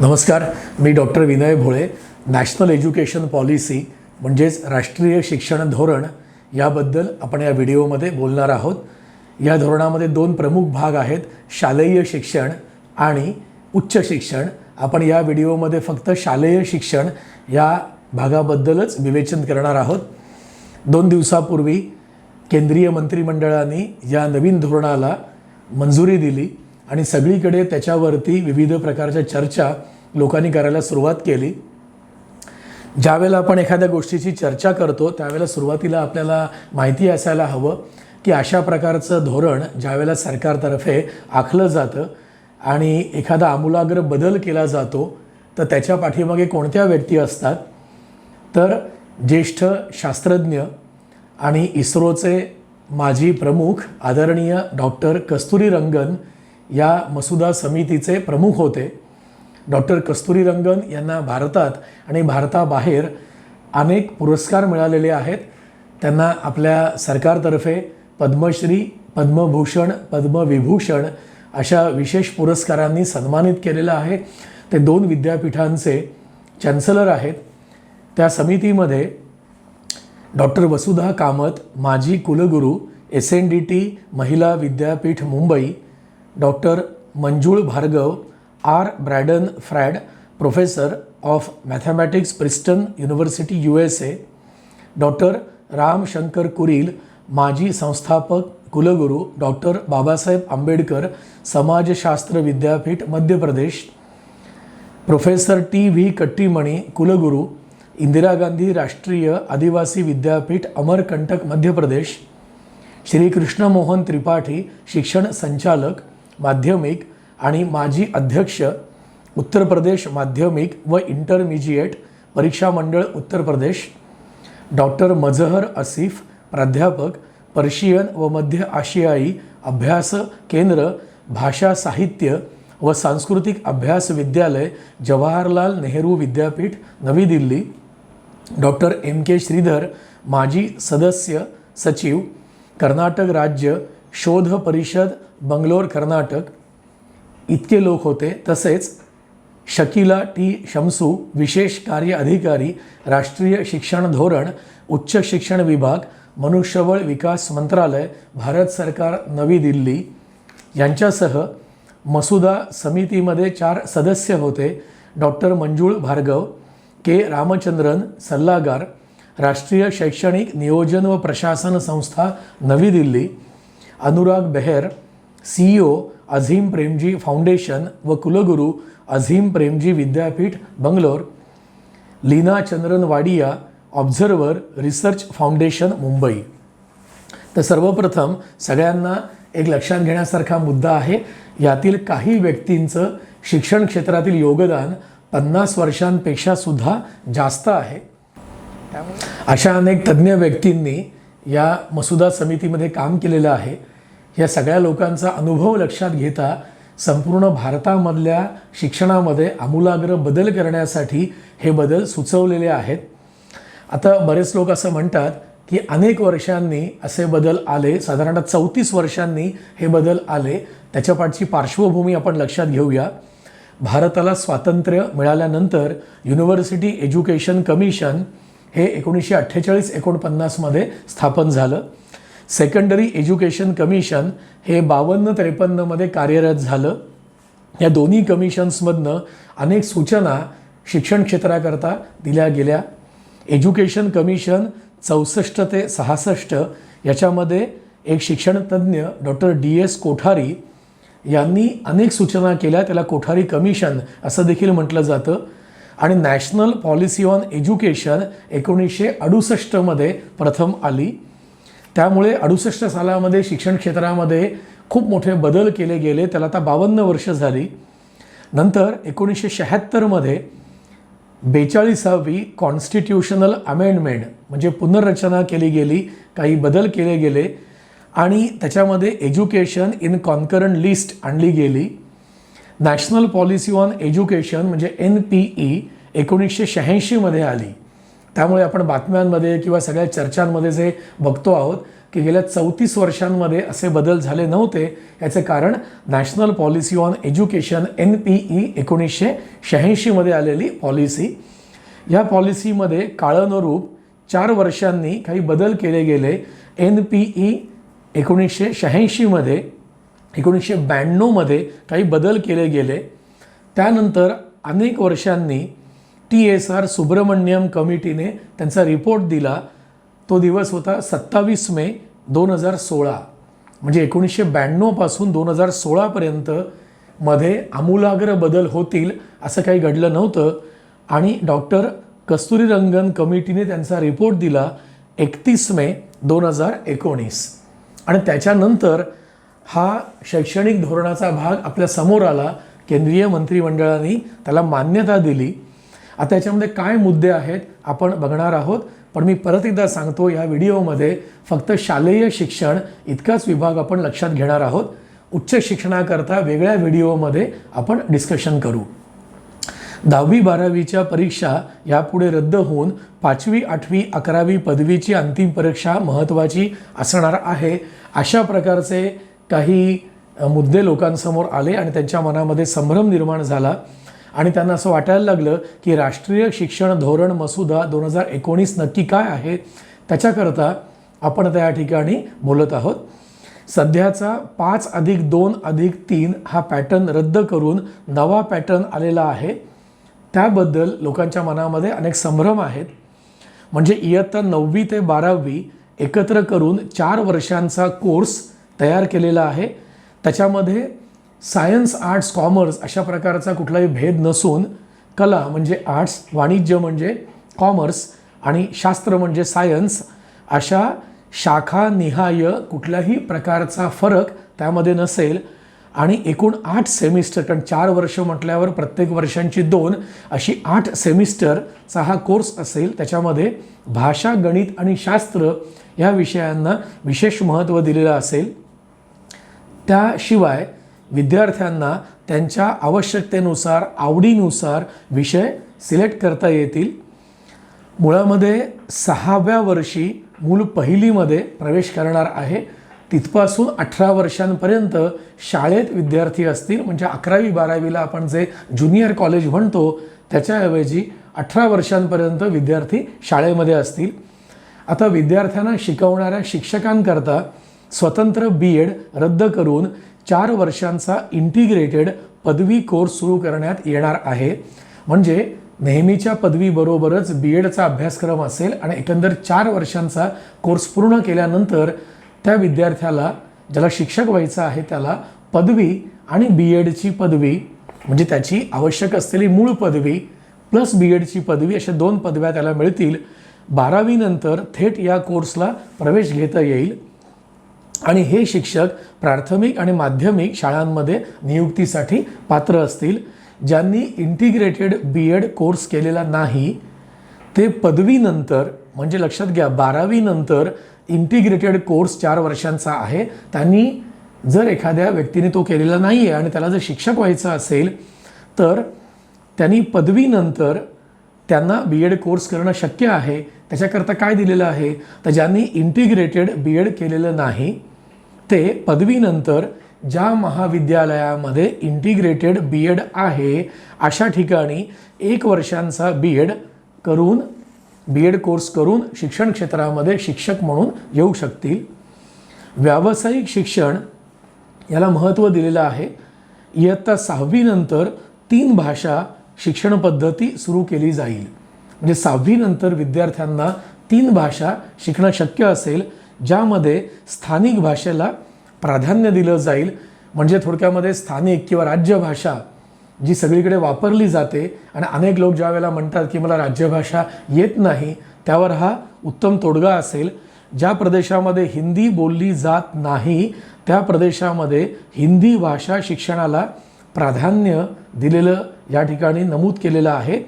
नमस्कार, मी डॉक्टर विनय भोळे. National education policy म्हणजेच राष्ट्रीय शिक्षण धोरण याबद्दल आपण या व्हिडिओमध्ये बोलणार आहोत. या धोरणामध्ये दोन प्रमुख भाग आहेत, शालेय शिक्षण आणि उच्च शिक्षण. आपण या व्हिडिओमध्ये फक्त शालेय शिक्षण या भागाबद्दलच विवेचन करणार आहोत. 2 दिवसापूर्वी केंद्रीय मंत्रिमंडळाने या नवीन धोरणाला मंजुरी दिली आणि सगळीकडे त्याच्यावरती विविध प्रकारच्या चर्चा लोकांनी करायला सुरुवात केली. ज्यावेळेला आपण एखाद्या गोष्टीची चर्चा करतो त्यावेळेला सुरुवातीला आपल्याला माहिती असायला हवं की अशा प्रकारचं धोरण ज्यावेळेला सरकारतर्फे आखलं जातं आणि एखादा आमूलाग्र बदल केला जातो तर त्याच्या पाठीमागे कोणत्या व्यक्ती असतात. तर ज्येष्ठ शास्त्रज्ञ आणि इस्रोचे माजी प्रमुख आदरणीय डॉक्टर कस्तुरीरंगन या मसुदा समितीचे प्रमुख होते. डॉक्टर कस्तुरीरंगन यांना भारतात आणि भारताबाहेर अनेक पुरस्कार मिळालेले आहेत. त्यांना आपल्या सरकारतर्फे पद्मश्री, पद्मभूषण, पद्मविभूषण अशा विशेष पुरस्कारांनी सन्मानित केलेलं आहे. ते 2 विद्यापीठांचे चॅन्सलर आहेत. त्या समितीमध्ये डॉक्टर वसुधा कामत, माजी कुलगुरू, SNDT Mahila Vidyapeeth Mumbai, doctor Manjul Bhargava, R. Brandon Fradd, professor of mathematics, Princeton university USA, doctor Ram Shankar Kureel, माजी संस्थापक कुलगुरू, डॉक्टर बाबासाहेब आंबेडकर समाजशास्त्र विद्यापीठ मध्य प्रदेश, प्रोफेसर TV कट्टीमणी, कुलगुरू, इंदिरा गांधी राष्ट्रीय आदिवासी विद्यापीठ अमरकंटक मध्य प्रदेश, श्री कृष्णमोहन त्रिपाठी, शिक्षण संचालक माध्यमिक आणि माजी अध्यक्ष, उत्तर प्रदेश माध्यमिक व इंटरमिजिएट परीक्षा मंडळ उत्तर प्रदेश, डॉक्टर मजहर आसिफ, प्राध्यापक, पर्शियन व मध्य आशियाई अभ्यास केंद्र, भाषा साहित्य व सांस्कृतिक अभ्यास विद्यालय, जवाहरलाल नेहरू विद्यापीठ नवी दिल्ली, डॉक्टर MK श्रीधर, माजी सदस्य सचिव, कर्नाटक राज्य शोध परिषद बंगलोर कर्नाटक. इतके लोक होते. तसेच शकीला T शमसू, विशेष कार्य अधिकारी, राष्ट्रीय शिक्षण धोरण, उच्च शिक्षण विभाग, मनुष्यबळ विकास मंत्रालय, भारत सरकार नवी दिल्ली यांच्यासह मसुदा समितीमध्ये 4 सदस्य होते. Doctor Manjul Bhargava, K. रामचंद्रन, सल्लागार, राष्ट्रीय शैक्षणिक नियोजन व प्रशासन संस्था नवी दिल्ली, अनुराग बेहर, CEO अझीम प्रेमजी फाउंडेशन व कुलगुरू, अझीम प्रेमजी विद्यापीठ Bangalore, Leena Chandran Wadia, Observer Research Foundation Mumbai. तर सर्वप्रथम सगळ्यांना एक लक्षात घेण्यासारखा मुद्दा आहे. यातील काही व्यक्तींचं शिक्षण क्षेत्रातील योगदान 50 वर्षांपेक्षा सुद्धा जास्त आहे. अशा अनेक तज्ज्ञ व्यक्तींनी या मसुदा समितीमध्ये काम केलेलं आहे. या सगळ्या लोकांचा अनुभव लक्षात घेता संपूर्ण भारतामधल्या शिक्षणामध्ये आमूलाग्र बदल करण्यासाठी हे बदल सुचवलेले आहेत. आता बरेच लोक असं म्हणतात की अनेक वर्षांनी असे बदल आले, साधारणतः 34 वर्षांनी हे बदल आले. त्याच्या पाठची पार्श्वभूमी आपण लक्षात घेऊया. भारताला स्वातंत्र्य मिळाल्यानंतर युनिव्हर्सिटी एज्युकेशन कमिशन हे 1948-49 मध्ये स्थापन झालं. सेकंडरी एज्युकेशन कमिशन हे 52-53 मध्ये कार्यरत झालं. या दोन्ही कमिशन्समधनं अनेक सूचना शिक्षण क्षेत्राकरता दिल्या गेल्या. एज्युकेशन कमिशन 64 ते 66 याच्यामध्ये एक शिक्षणतज्ञ डॉक्टर DS कोठारी यांनी अनेक सूचना केल्या. त्याला कोठारी कमिशन असं देखील म्हटलं जातं. आणि नॅशनल पॉलिसी ऑन एज्युकेशन 1968 मध्ये प्रथम आली. त्यामुळे 68 सालामध्ये शिक्षण क्षेत्रामध्ये खूप मोठे बदल केले गेले. त्याला आता 52 वर्ष झाली. नंतर 1976 मध्ये 42वी कॉन्स्टिट्यूशनल अमेंडमेंट म्हणजे पुनर्रचना केली गेली, काही बदल केले गेले आणि त्याच्यामध्ये एज्युकेशन इन कॉन्करंट लिस्ट आणली गेली. नॅशनल पॉलिसी ऑन एज्युकेशन म्हणजे NPE 1986 मध्ये आली. त्यामुळे आपण बातम्यांमध्ये किंवा सगळ्या चर्चांमध्ये जे बघतो आहोत की गेल्या 34 वर्षांमध्ये असे बदल झाले नव्हते. याचे कारण national policy on education NPE 1986मध्ये आलेली पॉलिसी. या पॉलिसीमध्ये काळानुरूप 4 वर्षांनी काही बदल केले गेले. NPE 1986मध्ये 1992मध्ये काही बदल केले गेले. त्यानंतर अनेक वर्षांनी TSR सुब्रमण्यम कमिटीने त्यांचा रिपोर्ट दिला. तो दिवस होता 27 मे 2016. म्हणजे 1992 पासून 2016पर्यंत मध्ये आमूलाग्र बदल होतील असं काही घडलं नव्हतं. आणि डॉक्टर कस्तुरीरंगन कमिटीने त्यांचा रिपोर्ट दिला 31 मे 2019. आणि त्याच्यानंतर हा शैक्षणिक धोरणाचा भाग आपल्या समोर आला. केंद्रीय मंत्रिमंडळाने त्याला मान्यता दिली. आता याच्यामध्ये काय मुद्दे आहेत आपण बघणार आहोत. पण मी परत एकदा सांगतो, या व्हिडिओमध्ये फक्त शालेय शिक्षण इतकाच विभाग आपण लक्षात घेणार आहोत. उच्च शिक्षणाकरता वेगळ्या व्हिडिओमध्ये आपण डिस्कशन करू. 10वी 12वीच्या परीक्षा यापुढे रद्द होऊन 5वी 8वी 11वी पदवीची अंतिम परीक्षा महत्त्वाची असणार आहे. अशा प्रकारचे काही मुद्दे लोकांसमोर आले आणि त्यांच्या मनामध्ये संभ्रम निर्माण झाला आणि त्यांना असं वाटायला लागलं की राष्ट्रीय शिक्षण धोरण मसुदा 2019 नक्की काय आहे. त्याच्याकरता आपण त्या ठिकाणी बोलत आहोत. सध्याचा 5+2+3 हा पॅटर्न रद्द करून नवा पॅटर्न आलेला आहे. त्याबद्दल लोकांच्या मनामध्ये अनेक संभ्रम आहेत. म्हणजे इयत्ता 9वी ते 12वी एकत्र करून 4 वर्षांचा कोर्स तयार केलेला आहे. त्याच्यामध्ये सायन्स आर्ट्स कॉमर्स अशा प्रकारचा कुठलाही भेद नसून कला म्हणजे आर्ट्स, वाणिज्य म्हणजे कॉमर्स आणि शास्त्र म्हणजे सायन्स अशा शाखानिहाय कुठल्याही प्रकारचा फरक त्यामध्ये नसेल. आणि एकूण 8 सेमिस्टर, कारण 4 वर्ष म्हटल्यावर प्रत्येक वर्षांची 2 अशी 8 सेमिस्टरचा हा कोर्स असेल. त्याच्यामध्ये भाषा, गणित आणि शास्त्र या विषयांना विशेष महत्त्व दिलेलं असेल. त्याशिवाय विद्यार्थ्यांना त्यांच्या आवश्यकतेनुसार, आवडीनुसार विषय सिलेक्ट करता येतील. मुळामध्ये 6व्या वर्षी मूल पहिलीमध्ये प्रवेश करणार आहे. तिथपासून 18 वर्षांपर्यंत शाळेत विद्यार्थी असतील. म्हणजे 11वी 12वीला आपण जे ज्युनियर कॉलेज म्हणतो त्याच्याऐवजी 18 वर्षांपर्यंत विद्यार्थी शाळेमध्ये असतील. आता विद्यार्थ्यांना शिकवणाऱ्या शिक्षकांकरता स्वतंत्र BEd रद्द करून 4 वर्षांचा इंटिग्रेटेड पदवी कोर्स सुरू करण्यात येणार आहे. म्हणजे नेहमीच्या पदवीबरोबरच BEdचा अभ्यासक्रम असेल आणि एकंदर 4 वर्षांचा कोर्स पूर्ण केल्यानंतर त्या विद्यार्थ्याला, ज्याला शिक्षक व्हायचं आहे, त्याला पदवी आणि BEdची पदवी म्हणजे त्याची आवश्यक असलेली मूळ पदवी प्लस BEdची पदवी अशा 2 पदव्या त्याला मिळतील. 12वी नंतर थेट या कोर्सला प्रवेश घेता येईल. आणि हे शिक्षक प्राथमिक आणि माध्यमिक शाळांमध्ये नियुक्तीसाठी पात्र असतील. ज्यांनी इंटिग्रेटेड BEd कोर्स केलेला नाही ते पदवीनंतर, म्हणजे लक्षात घ्या 12वी नंतर इंटिग्रेटेड कोर्स 4 वर्षांचा आहे. त्यांनी जर एखाद्या व्यक्तीने तो केलेला नाही आहे आणि त्याला जर शिक्षक व्हायचं असेल तर त्यांनी पदवीनंतर त्यांना BEd कोर्स करणं शक्य आहे. त्याच्याकरता काय दिलेलं आहे तर ज्यांनी इंटिग्रेटेड BEd केलेलं नाही ते पदवीनंतर ज्या महाविद्यालयामध्ये इंटिग्रेटेड BEd आहे अशा ठिकाणी 1 वर्षांचा BEd कोर्स करून शिक्षण क्षेत्रामध्ये शिक्षक म्हणून येऊ शकतील. व्यावसायिक शिक्षण याला महत्त्व दिलेलं आहे. इयत्ता 6वी नंतर 3 भाषा शिक्षण पद्धती सुरू केली जाईल. म्हणजे 6वी नंतर विद्यार्थ्यांना 3 भाषा शिकणं शक्य असेल, ज्यामध्ये स्थानिक भाषेला प्राधान्य दिलं जाईल. म्हणजे थोडक्यामध्ये स्थानिक किंवा राज्यभाषा जी सगळीकडे वापरली जाते आणि अनेक लोक ज्या वेळेला म्हणतात की मला राज्यभाषा येत नाही, त्यावर हा उत्तम तोडगा असेल. ज्या प्रदेशामध्ये हिंदी बोलली जात नाही त्या प्रदेशामध्ये हिंदी भाषा शिक्षणाला प्राधान्य दिलेलं या ठिकाणी नमूद केलेलं आहे.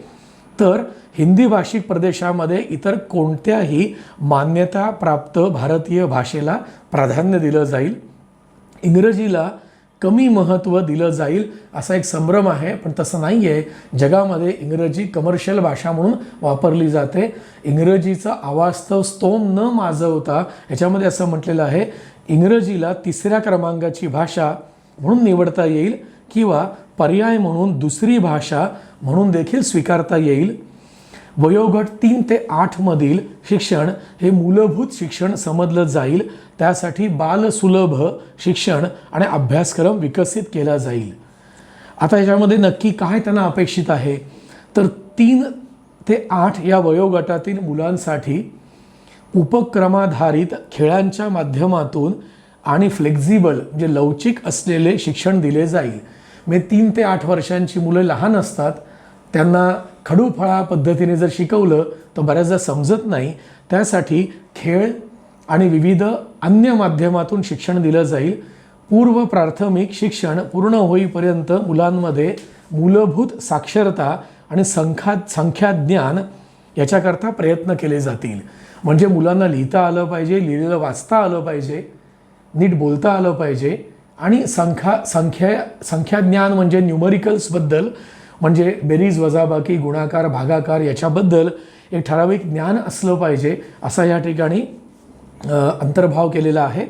तर हिंदी भाषिक प्रदेशामध्ये इतर कोणत्याही मान्यताप्राप्त भारतीय भाषेला प्राधान्य दिलं जाईल. इंग्रजीला कमी महत्त्व दिलं जाईल असा एक संभ्रम आहे, पण तसं नाही आहे. जगामध्ये इंग्रजी कमर्शियल भाषा म्हणून वापरली जाते. इंग्रजीचा अवास्तव स्तोम न माजवता याच्यामध्ये असं म्हटलेलं आहे, इंग्रजीला 3ऱ्या क्रमांकाची भाषा म्हणून निवडता येईल किंवा पर्याय म्हणून दुसरी भाषा म्हणून देखील स्वीकारता येईल. वयोगट 3 ते 8 मधील शिक्षण हे मूलभूत शिक्षण समजलं जाईल. त्यासाठी बालसुलभ शिक्षण आणि अभ्यासक्रम विकसित केला जाईल. आता याच्यामध्ये नक्की काय त्यांना अपेक्षित आहे, तर 3 ते 8 या वयोगटातील मुलांसाठी उपक्रमाधारित खेळांच्या माध्यमातून आणि फ्लेक्झिबल म्हणजे लवचिक असलेले शिक्षण दिले जाईल. म्हणजे 3 ते 8 वर्षांची मुलं लहान असतात, त्यांना खडूफळा पद्धतीने जर शिकवलं तर बऱ्याचदा समजत नाही. त्यासाठी खेळ आणि विविध अन्य माध्यमातून शिक्षण दिलं जाईल. पूर्व प्राथमिक शिक्षण पूर्ण होईपर्यंत मुलांमध्ये मूलभूत साक्षरता आणि संख्याज्ञान याच्याकरता प्रयत्न केले जातील. म्हणजे मुलांना लिहिता आलं पाहिजे, लिहिलेलं वाचता आलं पाहिजे, नीट बोलता आलं पाहिजे आणि संख्याज्ञान म्हणजे न्यूमरिकल्सबद्दल, म्हणजे बेरीज वजाबाकी गुणाकार भागाकार याच्याबद्दल एक ठराविक ज्ञान असलं पाहिजे असा या ठिकाणी अंतर्भाव केलेला आहे.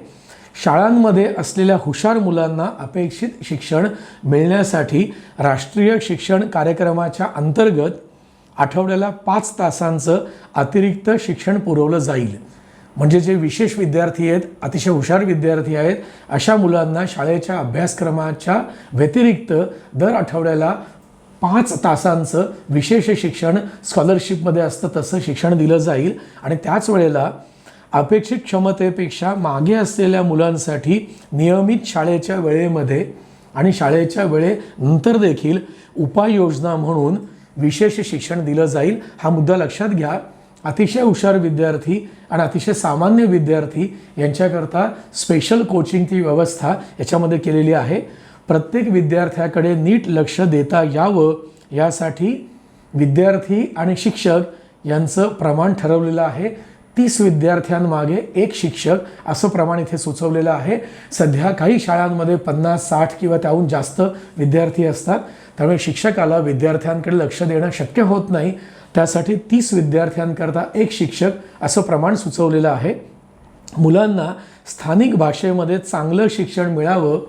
शाळांमध्ये असलेल्या हुशार मुलांना अपेक्षित शिक्षण मिळण्यासाठी राष्ट्रीय शिक्षण कार्यक्रमाच्या अंतर्गत आठवड्याला 5 तासांचं अतिरिक्त शिक्षण पुरवलं जाईल. म्हणजे जे विशेष विद्यार्थी आहेत, अतिशय हुशार विद्यार्थी आहेत, अशा मुलांना शाळेच्या अभ्यासक्रमाच्या व्यतिरिक्त दर आठवड्याला 5 तासांचं विशेष शिक्षण स्कॉलरशिपमध्ये असतं तसं शिक्षण दिलं जाईल. आणि त्याच वेळेला अपेक्षित क्षमतेपेक्षा मागे असलेल्या मुलांसाठी नियमित शाळेच्या वेळेमध्ये आणि शाळेच्या वेळेनंतर देखील उपाययोजना म्हणून विशेष शिक्षण दिलं जाईल. हा मुद्दा लक्षात घ्या. अतिशय हुशार विद्यार्थी आणि अतिशय सामान्य विद्यार्थी यांच्याकरता स्पेशल कोचिंगची व्यवस्था याच्यामध्ये केलेली आहे. प्रत्येक विद्यार्थ्याकडे नीट लक्ष देता यावं यासाठी विद्यार्थी आणि शिक्षक यांचं प्रमाण ठरवलेलं आहे. 30 विद्यार्थ्यांमागे 1 शिक्षक असं प्रमाण इथे सुचवलेलं आहे. सध्या काही शाळांमध्ये 50, 60 किंवा त्याहून जास्त विद्यार्थी असतात, त्यामुळे शिक्षकाला विद्यार्थ्यांकडे लक्ष देणं शक्य होत नाही. त्यासाठी 30 विद्यार्थ्यांकरता 1 शिक्षक असं प्रमाण सुचवलेलं आहे. मुलांना स्थानिक भाषेमध्ये चांगलं शिक्षण मिळावं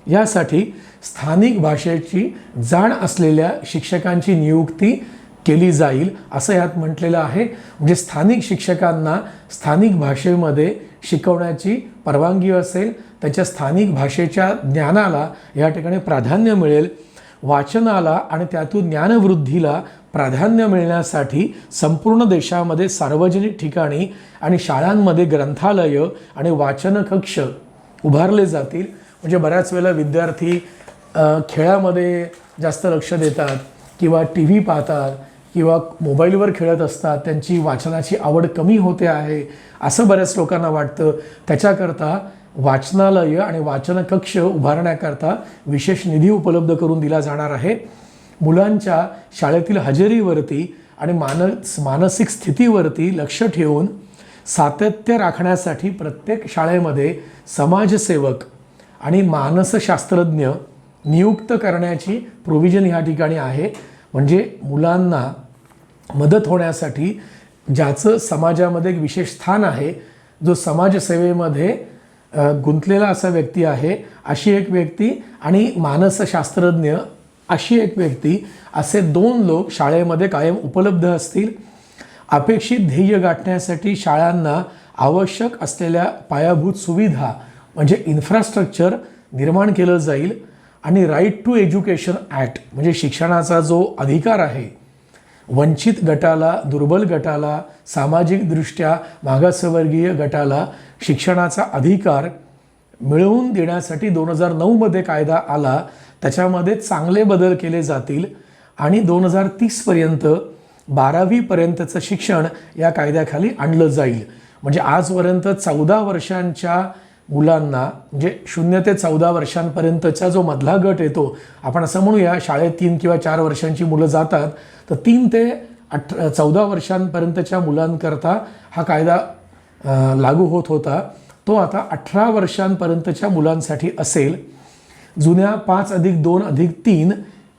यासाठी स्थानिक भाषेची जाण असलेल्या शिक्षकांची नियुक्ती केली जाईल असं यात म्हटलेलं आहे. म्हणजे स्थानिक शिक्षकांना स्थानिक भाषेमध्ये शिकवण्याची परवानगी असेल, त्यांच्या स्थानिक भाषेच्या ज्ञानाला या ठिकाणी प्राधान्य मिळेल. वाचनाला आणि त्यातून ज्ञानवृद्धीला प्राधान्य मिळण्यासाठी संपूर्ण देशामध्ये सार्वजनिक ठिकाणी आणि शाळांमध्ये ग्रंथालय आणि वाचन कक्ष उभारले जातील. म्हणजे बऱ्याच वेळेला विद्यार्थी खेळामध्ये जास्त लक्ष देतात किंवा TV पाहतात किंवा मोबाईलवर खेळत असतात, त्यांची वाचनाची आवड कमी होते आहे असं बऱ्याच लोकांना वाटतं. त्याच्याकरता वाचनालय आणि वाचन कक्ष उभारण्याकरता विशेष निधी उपलब्ध करून दिला जाणार आहे. मुलांच्या शाळेतील हजेरीवरती आणि मानसिक स्थितीवरती लक्ष ठेवून सातत्य राखण्यासाठी प्रत्येक शाळेमध्ये समाजसेवक आणि मानसशास्त्रज्ञ नियुक्त करण्याची प्रोव्हिजन ह्या ठिकाणी आहे. म्हणजे मुलांना मदत होण्यासाठी ज्याचं समाजामध्ये एक विशेष स्थान आहे, जो समाजसेवेमध्ये गुंतलेला असा व्यक्ती आहे, अशी एक व्यक्ती आणि मानसशास्त्रज्ञ अशी एक व्यक्ती, असे 2 लोक शाळेमध्ये कायम उपलब्ध असतील. अपेक्षित ध्येय गाठण्यासाठी शाळांना आवश्यक असलेल्या पायाभूत सुविधा म्हणजे इन्फ्रास्ट्रक्चर निर्माण केलं जाईल. आणि राईट टू एज्युकेशन ॲक्ट म्हणजे शिक्षणाचा जो अधिकार आहे, वंचित गटाला, दुर्बल गटाला, सामाजिकदृष्ट्या मागासवर्गीय गटाला शिक्षणाचा अधिकार मिळवून देण्यासाठी 2009मध्ये कायदा आला. त्याच्यामध्ये चांगले बदल केले जातील आणि 2030पर्यंत 12वीपर्यंतचं शिक्षण या कायद्याखाली आणलं जाईल. म्हणजे आजपर्यंत 14 वर्षांच्या मुलांना, म्हणजे 0 ते 14 वर्षांपर्यंतचा जो मधला गट येतो, आपण असं म्हणूया शाळेत 3 किंवा 4 वर्षांची मुलं जातात, तर 3 ते 14 वर्षांपर्यंतच्या मुलांकरता हा कायदा लागू होत होता. तो आता 18 वर्षांपर्यंतच्या मुलांसाठी असेल. जुन्या 5+2+3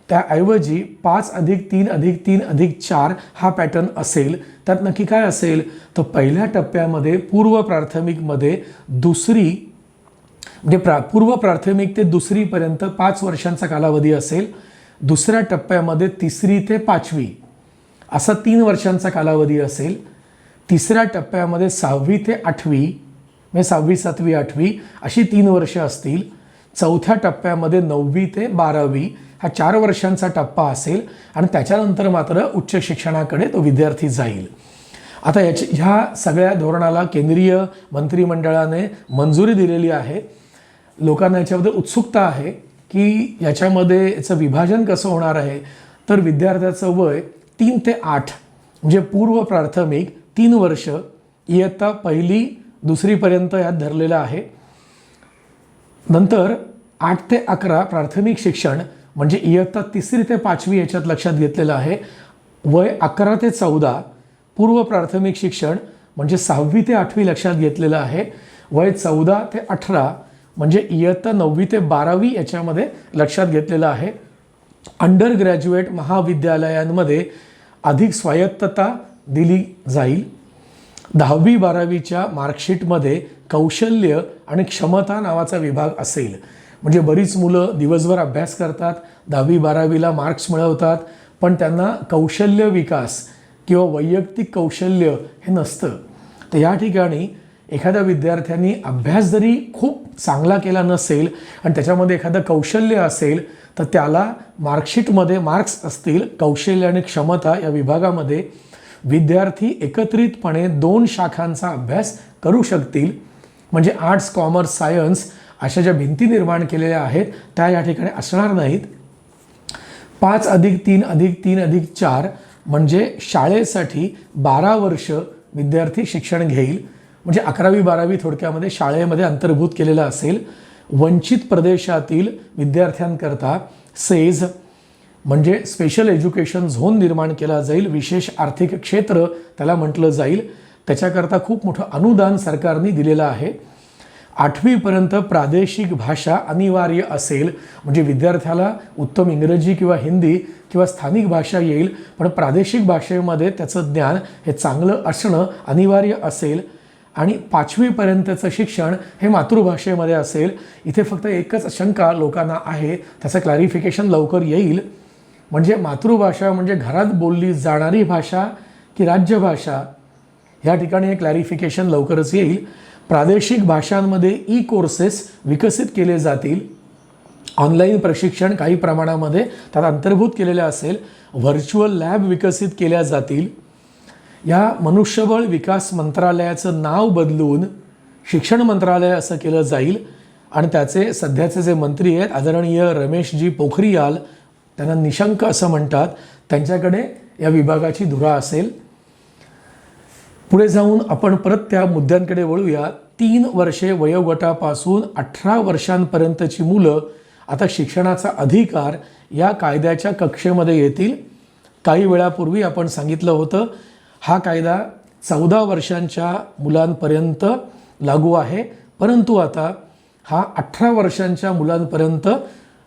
त्याऐवजी 5+3+3+4 हा पॅटर्न असेल. त्यात नक्की काय असेल तर पहिल्या टप्प्यामध्ये पूर्व प्राथमिकमध्ये दुसरी म्हणजे पूर्व प्राथमिक ते दुसरीपर्यंत 5 वर्षांचा कालावधी असेल. दुसऱ्या टप्प्यामध्ये 3री ते 5वी असा 3 वर्षांचा कालावधी असेल. तिसऱ्या टप्प्यामध्ये 6वी ते 8वी म्हणजे 6वी 7वी 8वी अशी 3 वर्ष असतील. चौथ्या टप्प्यामध्ये 9वी ते 12वी हा 4 वर्षांचा टप्पा असेल आणि त्याच्यानंतर मात्र उच्च शिक्षणाकडे तो विद्यार्थी जाईल. आता ह्या सगळ्या धोरणाला केंद्रीय मंत्रिमंडळाने मंजुरी दिलेली आहे. लोकांना याच्याबद्दल उत्सुकता आहे की याच्यामध्ये याचं विभाजन कसं होणार आहे. तर विद्यार्थ्याचं वय 3 ते 8 म्हणजे पूर्व प्राथमिक 3 वर्ष इयत्ता 1ली-2रीपर्यंत यात धरलेलं आहे. नंतर 8 ते 11 प्राथमिक शिक्षण म्हणजे इयत्ता 3री ते 5वी याच्यात लक्षात घेतलेलं आहे. वय 11 ते 14 पूर्व प्राथमिक शिक्षण म्हणजे 6वी ते 8वी लक्षात घेतलेलं आहे. वय 14 ते 18 म्हणजे इयत्ता 9वी ते 12वी याच्यामध्ये लक्षात घेतलेलं आहे. अंडर ग्रॅज्युएट महाविद्यालयांमध्ये अधिक स्वायत्तता दिली जाईल. 10वी-12वीच्या मार्कशीटमध्ये कौशल्य आणि क्षमता नावाचा विभाग असेल. म्हणजे बरीच मुलं दिवसभर अभ्यास करतात, 10वी-12वीला मार्क्स मिळवतात, पण त्यांना कौशल्य विकास किंवा वैयक्तिक कौशल्य हे नसतं. तर या ठिकाणी एखाद्या विद्यार्थ्यांनी अभ्यास जरी खूप चांगला केला नसेल आणि त्याच्यामध्ये एखादं कौशल्य असेल तर त्याला मार्कशीटमध्ये मार्क्स असतील. कौशल्य आणि क्षमता या विभागामध्ये विद्यार्थी एकत्रितपणे 2 शाखांचा अभ्यास करू शकतील. म्हणजे आर्ट्स, कॉमर्स, सायन्स अशा ज्या भिंती निर्माण केलेल्या आहेत त्या या ठिकाणी असणार नाहीत. 5+3+3+4 म्हणजे शाळेसाठी 12 वर्ष विद्यार्थी शिक्षण घेईल. म्हणजे 11वी-12वी थोडक्यामध्ये शाळेमध्ये अंतर्भूत केलेलं असेल. वंचित प्रदेशातील विद्यार्थ्यांकरता सेज म्हणजे स्पेशल एज्युकेशन झोन निर्माण केला जाईल. विशेष आर्थिक क्षेत्र त्याला म्हटलं जाईल. त्याच्याकरता खूप मोठं अनुदान सरकारने दिलेलं आहे. 8वीपर्यंत प्रादेशिक भाषा अनिवार्य असेल. म्हणजे विद्यार्थ्याला उत्तम इंग्रजी किंवा हिंदी किंवा स्थानिक भाषा येईल, पण प्रादेशिक भाषेमध्ये त्याचं ज्ञान हे चांगलं असणं अनिवार्य असेल. आणि 5वीपर्यंतचं शिक्षण हे मातृभाषेमध्ये असेल. इथे फक्त एकच शंका लोकांना आहे, त्याचं क्लॅरिफिकेशन लवकर येईल. म्हणजे मातृभाषा म्हणजे घरात बोलली जाणारी भाषा की राज्यभाषा, ह्या ठिकाणी हे क्लॅरिफिकेशन लवकरच येईल. प्रादेशिक भाषांमध्ये कोर्सेस विकसित केले जातील. ऑनलाईन प्रशिक्षण काही प्रमाणामध्ये त्यात अंतर्भूत केलेलं असेल. व्हर्च्युअल लॅब विकसित केल्या जातील. या मनुष्यबळ विकास मंत्रालयाचं नाव बदलून शिक्षण मंत्रालय असं केलं जाईल. आणि त्याचे सध्याचे जे मंत्री आहेत आदरणीय रमेशजी पोखरियाल, त्यांना निशंक असं म्हणतात, त्यांच्याकडे या विभागाची धुरा असेल. पुढे जाऊन आपण परत त्या मुद्द्यांकडे वळूया. 3 वर्षे वयोगटापासून 18 वर्षांपर्यंतची मुलं आता शिक्षणाचा अधिकार या कायद्याच्या कक्षेमध्ये येतील. काही वेळापूर्वी आपण सांगितलं होतं हा कायदा 14 वर्षांच्या मुलांपर्यंत लागू आहे, परंतु आता हा 18 वर्षांच्या मुलांपर्यंत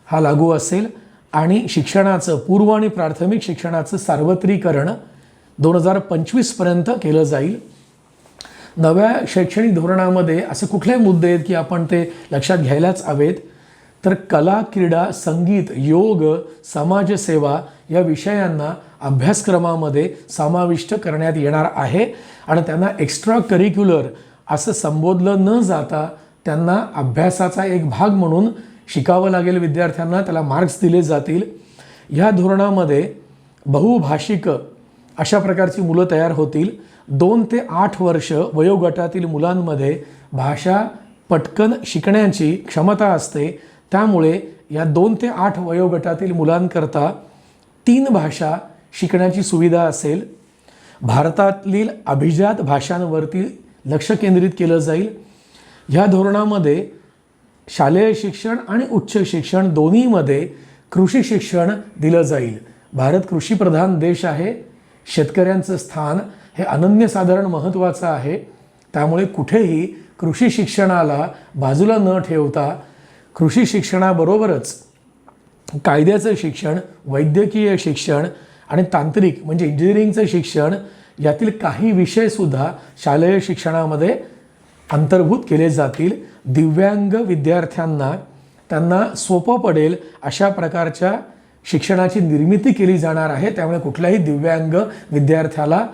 हा लागू असेल. आणि शिक्षणाचं पूर्व आणि प्राथमिक शिक्षणाचं सार्वत्रिकरण 2025पर्यंत केलं जाईल. नव्या शैक्षणिक धोरणामध्ये असे कुठले मुद्दे आहेत की आपण ते लक्षात घ्यायलाच हवेत. तर कला, क्रीडा, संगीत, योग, समाजसेवा या विषयांना अभ्यासक्रमामध्ये समाविष्ट करण्यात येणार आहे. आणि त्यांना एक्स्ट्रा करिक्युलर असं संबोधलं न जाता त्यांना अभ्यासाचा एक भाग म्हणून शिकावं लागेल विद्यार्थ्यांना. त्याला मार्क्स दिले जातील. ह्या धोरणामध्ये बहुभाषिक अशा प्रकारची मुलं तयार होतील. 2 ते 8 वर्ष वयोगटातील मुलांमध्ये भाषा पटकन शिकण्याची क्षमता असते. त्यामुळे या 2 ते 8 वयोगटातील मुलांकरता 3 भाषा शिकण्याची सुविधा असेल. भारतातील अभिजात भाषांवरती लक्ष केंद्रित केलं जाईल. ह्या धोरणामध्ये शालेय शिक्षण आणि उच्च शिक्षण दोन्हीमध्ये कृषी शिक्षण दिलं जाईल. भारत कृषीप्रधान देश आहे. शेतकऱ्यांचं स्थान हे अनन्यसाधारण महत्त्वाचं आहे. त्यामुळे कुठेही कृषी शिक्षणाला बाजूला न ठेवता कृषी शिक्षणाबरोबरच कायद्याचं शिक्षण, वैद्यकीय शिक्षण आणि तांत्रिक म्हणजे इंजिनिअरिंगचं शिक्षण यातील काही विषयसुद्धा शालेय शिक्षणामध्ये अंतर्भूत केले जातील. दिव्यांग विद्यार्थ्यांना त्यांना सोपं पडेल अशा प्रकारच्या शिक्षणाची निर्मिती केली जाणार आहे. त्यामुळे कुठल्याही दिव्यांग विद्यार्थ्याला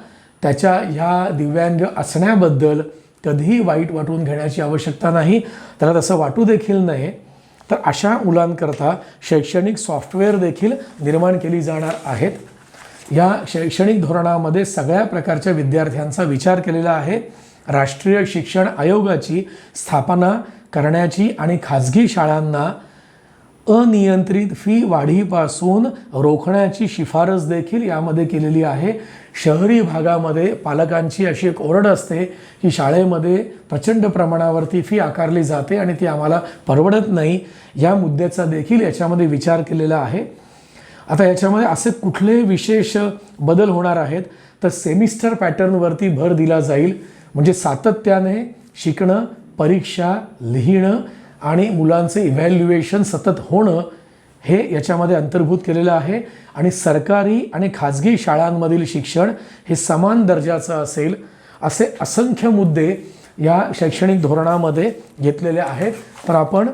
त्याच्या ह्या दिव्यांग असण्याबद्दल कधीही वाईट वाटून घेण्याची आवश्यकता नाही, त्याला तसं वाटू देखील नये. तर अशा मुलांकरता शैक्षणिक सॉफ्टवेअर देखील निर्माण केली जाणार आहेत. या शैक्षणिक धोरणामध्ये सगळ्या प्रकारच्या विद्यार्थ्यांचा विचार केलेला आहे. राष्ट्रीय शिक्षण आयोगाची स्थापना करण्याची आणि खाजगी शाळांना अनियंत्रित फी वाढीपासून रोखण्याची शिफारस देखील यामध्ये केलेली आहे. शहरी भागामध्ये पालकांची अशी एक ओरड असते की शाळेमध्ये प्रचंड प्रमाणावरती फी आकारली जाते आणि ती आम्हाला परवडत नाही. या मुद्द्याचा देखील याच्यामध्ये विचार केलेला आहे. आता याच्यामध्ये असे कुठले विशेष बदल होणार आहेत तर सेमिस्टर पॅटर्नवरती भर दिला जाईल. म्हणजे सातत्याने शिकणं, परीक्षा लिहिणं आणि मुलांचे इव्हॅल्युएशन सतत होणं हे याच्यामध्ये अंतर्भूत केलेलं आहे. आणि सरकारी आणि खाजगी शाळांमधील शिक्षण हे समान दर्जाचं असेल असे असंख्य मुद्दे या शैक्षणिक धोरणामध्ये घेतलेले आहेत. तर आपण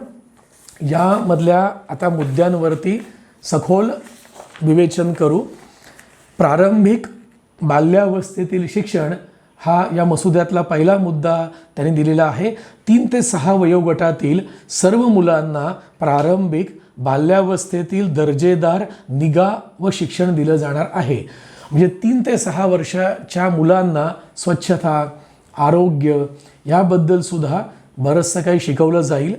यामधल्या आता मुद्द्यांवरती सखोल विवेचन करू. प्रारंभिक बाल्यावस्थेतील शिक्षण हा या मसुद्यातला पहिला मुद्दा त्यांनी दिलेला आहे. 3 ते 6 वयोगटातील सर्व मुलांना प्रारंभिक बाल्यावस्थेतील दर्जेदार निगा व शिक्षण दिलं जाणार आहे. म्हणजे 3 ते 6 वर्षाच्या मुलांना स्वच्छता, आरोग्य याबद्दल सुद्धा बरंचसं काही शिकवलं जाईल.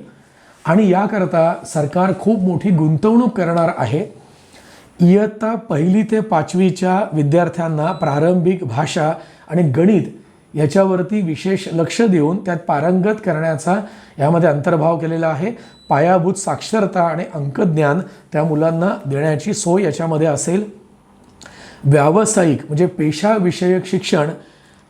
आणि याकरता सरकार खूप मोठी गुंतवणूक करणार आहे. इयत्ता 1 ते 5वीच्या विद्यार्थ्यांना प्रारंभिक भाषा आणि गणित याच्यावरती विशेष लक्ष देऊन त्यात पारंगत करण्याचा यामध्ये अंतर्भाव केलेला आहे. पायाभूत साक्षरता आणि अंकज्ञान त्या मुलांना देण्याची सोय याच्यामध्ये असेल. व्यावसायिक म्हणजे पेशाविषयक शिक्षण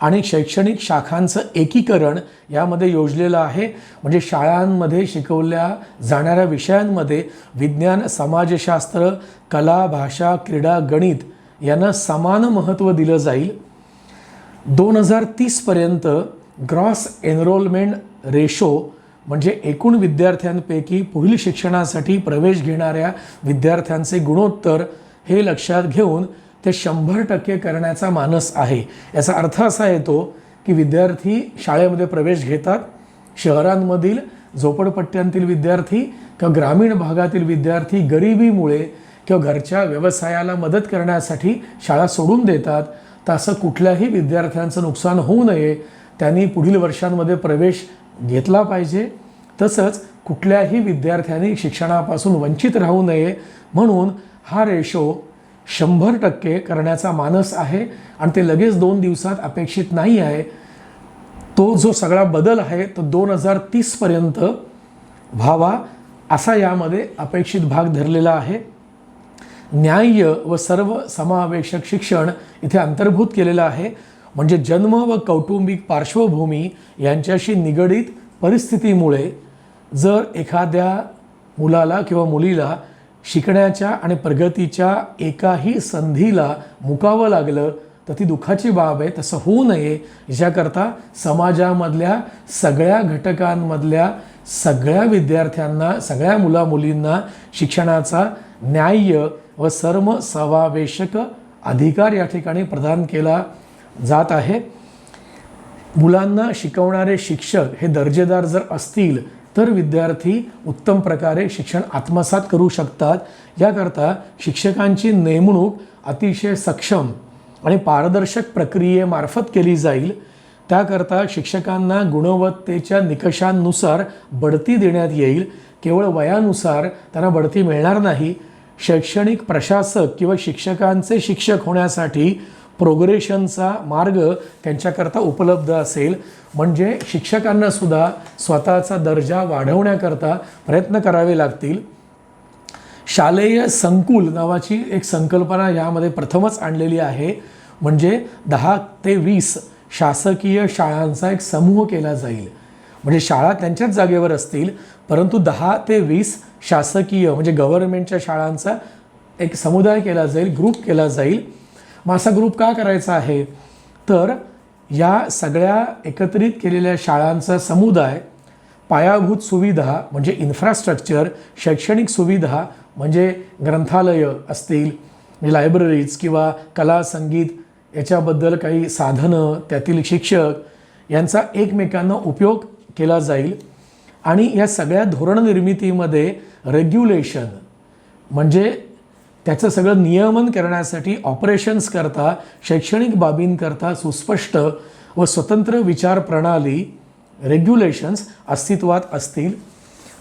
आणि शैक्षणिक शाखांचं एकीकरण यामध्ये योजलेलं आहे. म्हणजे शाळांमध्ये शिकवल्या जाणाऱ्या विषयांमध्ये विज्ञान, समाजशास्त्र, कला, भाषा, क्रीडा, गणित यांना समान महत्त्व दिलं जाईल. 2030 पर्यंत ग्रॉस एनरोलमेंट रेशो म्हणजे एकूण विद्यार्थ्यांपैकी पुढील शिक्षणासाठी प्रवेश घेणाऱ्या विद्यार्थ्यांचे गुणोत्तर हे लक्षात घेऊन ते 100% करण्याचा मानस आहे. याचा अर्थ असा येतो की विद्यार्थी शाळेमध्ये प्रवेश घेतात. शहरांमधील झोपडपट्ट्यांतील विद्यार्थी किंवा ग्रामीण भागातील विद्यार्थी गरिबीमुळे किंवा घरच्या व्यवसायाला मदत करण्यासाठी शाळा सोडून देतात. तर असं कुठल्याही विद्यार्थ्यांचं नुकसान होऊ नये त्यांनी पुढील वर्षांमध्ये प्रवेश घेतला पाहिजे. तसंच कुठल्याही विद्यार्थ्यांनी शिक्षणापासून वंचित राहू नये म्हणून हा रेशो 100% करण्याचा मानस आहे. आणि ते लगेच 2 दिवसात अपेक्षित नाही आहे. तो जो सगळा बदल आहे तो 2030 पर्यंत व्हावा असा यामध्ये अपेक्षित भाग धरलेला आहे. न्याय्य व सर्व समावेशक शिक्षण इथे अंतर्भूत केलेलं आहे. म्हणजे जन्म व कौटुंबिक पार्श्वभूमी यांच्याशी निगडीत परिस्थितीमुळे जर एखाद्या मुलाला किंवा मुलीला शिकण्याच्या आणि प्रगतीच्या एकाही संधीला मुकावं लागलं तर ती दुःखाची बाब आहे. तसं होऊ नये याच्याकरता समाजामधल्या सगळ्या घटकांमधल्या सगळ्या विद्यार्थ्यांना, सगळ्या मुलामुलींना शिक्षणाचा न्याय्य व सर्व समावेशक अधिकार या ठिकाणी प्रदान केला जात आहे. मुलांना शिकवणारे शिक्षक हे दर्जेदार जर असतील तर विद्यार्थी उत्तम प्रकारे शिक्षण आत्मसात करू शकतात. याकरता शिक्षकांची नेमणूक अतिशय सक्षम आणि पारदर्शक प्रक्रियेमार्फत केली जाईल. त्याकरता शिक्षकांना गुणवत्तेच्या निकषांनुसार बढती देण्यात येईल. केवळ वयानुसार त्यांना बढती मिळणार नाही. शैक्षणिक प्रशासक किंवा शिक्षकांचे शिक्षक होण्यासाठी प्रोग्रेशनचा मार्ग त्यांच्याकरता उपलब्ध असेल. म्हणजे शिक्षकांना सुद्धा स्वतःचा दर्जा वाढवण्याकरता प्रयत्न करावे लागतील. शालेय संकुल नावाची एक संकल्पना यामध्ये प्रथमच आणलेली आहे. म्हणजे 10 ते 20 शासकीय शाळांचा एक समूह केला जाईल. म्हणजे शाळा त्यांच्याच जागेवर असतील परंतु 10 ते 20 शासकीय म्हणजे गव्हर्नमेंटच्या शाळांचा एक समुदाय केला जाईल, ग्रुप केला जाईल. मग असा ग्रुप का करायचा आहे, तर या सगळ्या एकत्रित केलेल्या शाळांचा समुदाय पायाभूत सुविधा म्हणजे इन्फ्रास्ट्रक्चर, शैक्षणिक सुविधा म्हणजे ग्रंथालय असतील, लायब्ररीज किंवा कला संगीत याच्याबद्दल काही साधनं, त्यातील शिक्षक यांचा एकमेकांना उपयोग केला जाईल. आणि या सगळ्या धोरण निर्मितीमध्ये रेग्युलेशन म्हणजे त्याचं सगळं नियमन करण्यासाठी ऑपरेशन्स करता, शैक्षणिक बाबींकरता सुस्पष्ट व स्वतंत्र विचार प्रणाली रेग्युलेशन्स अस्तित्वात असतील.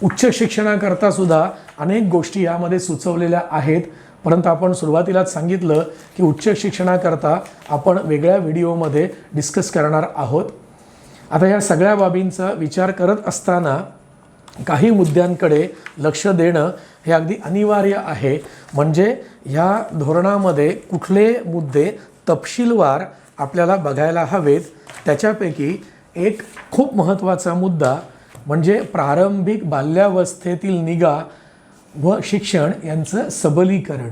उच्च शिक्षणाकरता सुद्धा अनेक गोष्टी यामध्ये सुचवलेल्या आहेत, परंतु आपण सुरुवातीलाच सांगितलं की उच्च शिक्षणाकरता आपण वेगळ्या व्हिडिओमध्ये डिस्कस करणार आहोत. आता या सगळ्या बाबींचा विचार करत असताना काही मुद्द्यांकडे लक्ष देणं हे अगदी अनिवार्य आहे. म्हणजे ह्या धोरणामध्ये कुठले मुद्दे तपशीलवार आपल्याला बघायला हवेत. त्याच्यापैकी एक खूप महत्त्वाचा मुद्दा म्हणजे प्रारंभिक बाल्यावस्थेतील निगा व शिक्षण यांचं सबलीकरण.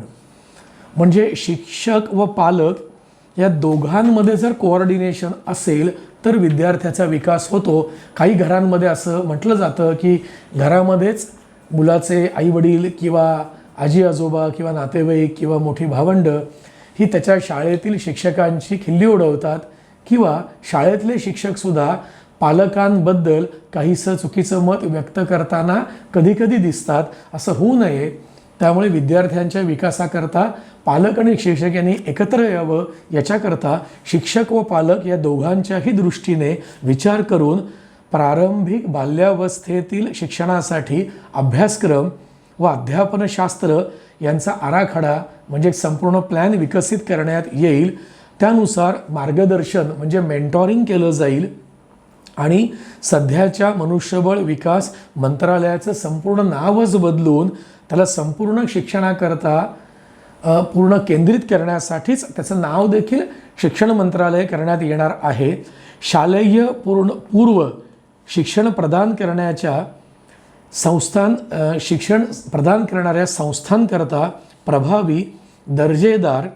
म्हणजे शिक्षक व पालक या दोघांमध्ये जर कोऑर्डिनेशन असेल तर विद्यार्थ्याचा विकास होतो. काही घरांमध्ये असं म्हटलं जातं की घरामध्येच मुलाचे आईवडील किंवा आजी आजोबा किंवा नातेवाईक किंवा मोठी भावंडं ही त्याच्या शाळेतील शिक्षकांची खिल्ली उडवतात किंवा शाळेतले शिक्षकसुद्धा पालकांबद्दल काहीसं चुकीचं मत व्यक्त करताना कधीकधी दिसतात. असं होऊ नये. त्यामुळे विद्यार्थ्यांच्या विकासाकरता पालक आणि शिक्षक यांनी एकत्र यावं याच्याकरता शिक्षक व पालक या दोघांच्याही दृष्टीने विचार करून प्रारंभिक बाल्यावस्थेतील शिक्षणासाठी अभ्यासक्रम व अध्यापनशास्त्र यांचा आराखडा म्हणजे संपूर्ण प्लॅन विकसित करण्यात येईल. त्यानुसार मार्गदर्शन म्हणजे मेंटॉरिंग केलं जाईल आणि सध्याच्या मनुष्यबळ विकास मंत्रालयाचं संपूर्ण नावच बदलून त्याला संपूर्ण शिक्षणाकरता पूर्ण केंद्रित करण्यासाठीच त्याचं नाव देखील शिक्षण मंत्रालय करण्यात येणार आहे. शालेय पूर्व शिक्षण प्रदान करण्याच्या शिक्षण प्रदान करणाऱ्या संस्थांकरता प्रभावी दर्जेदार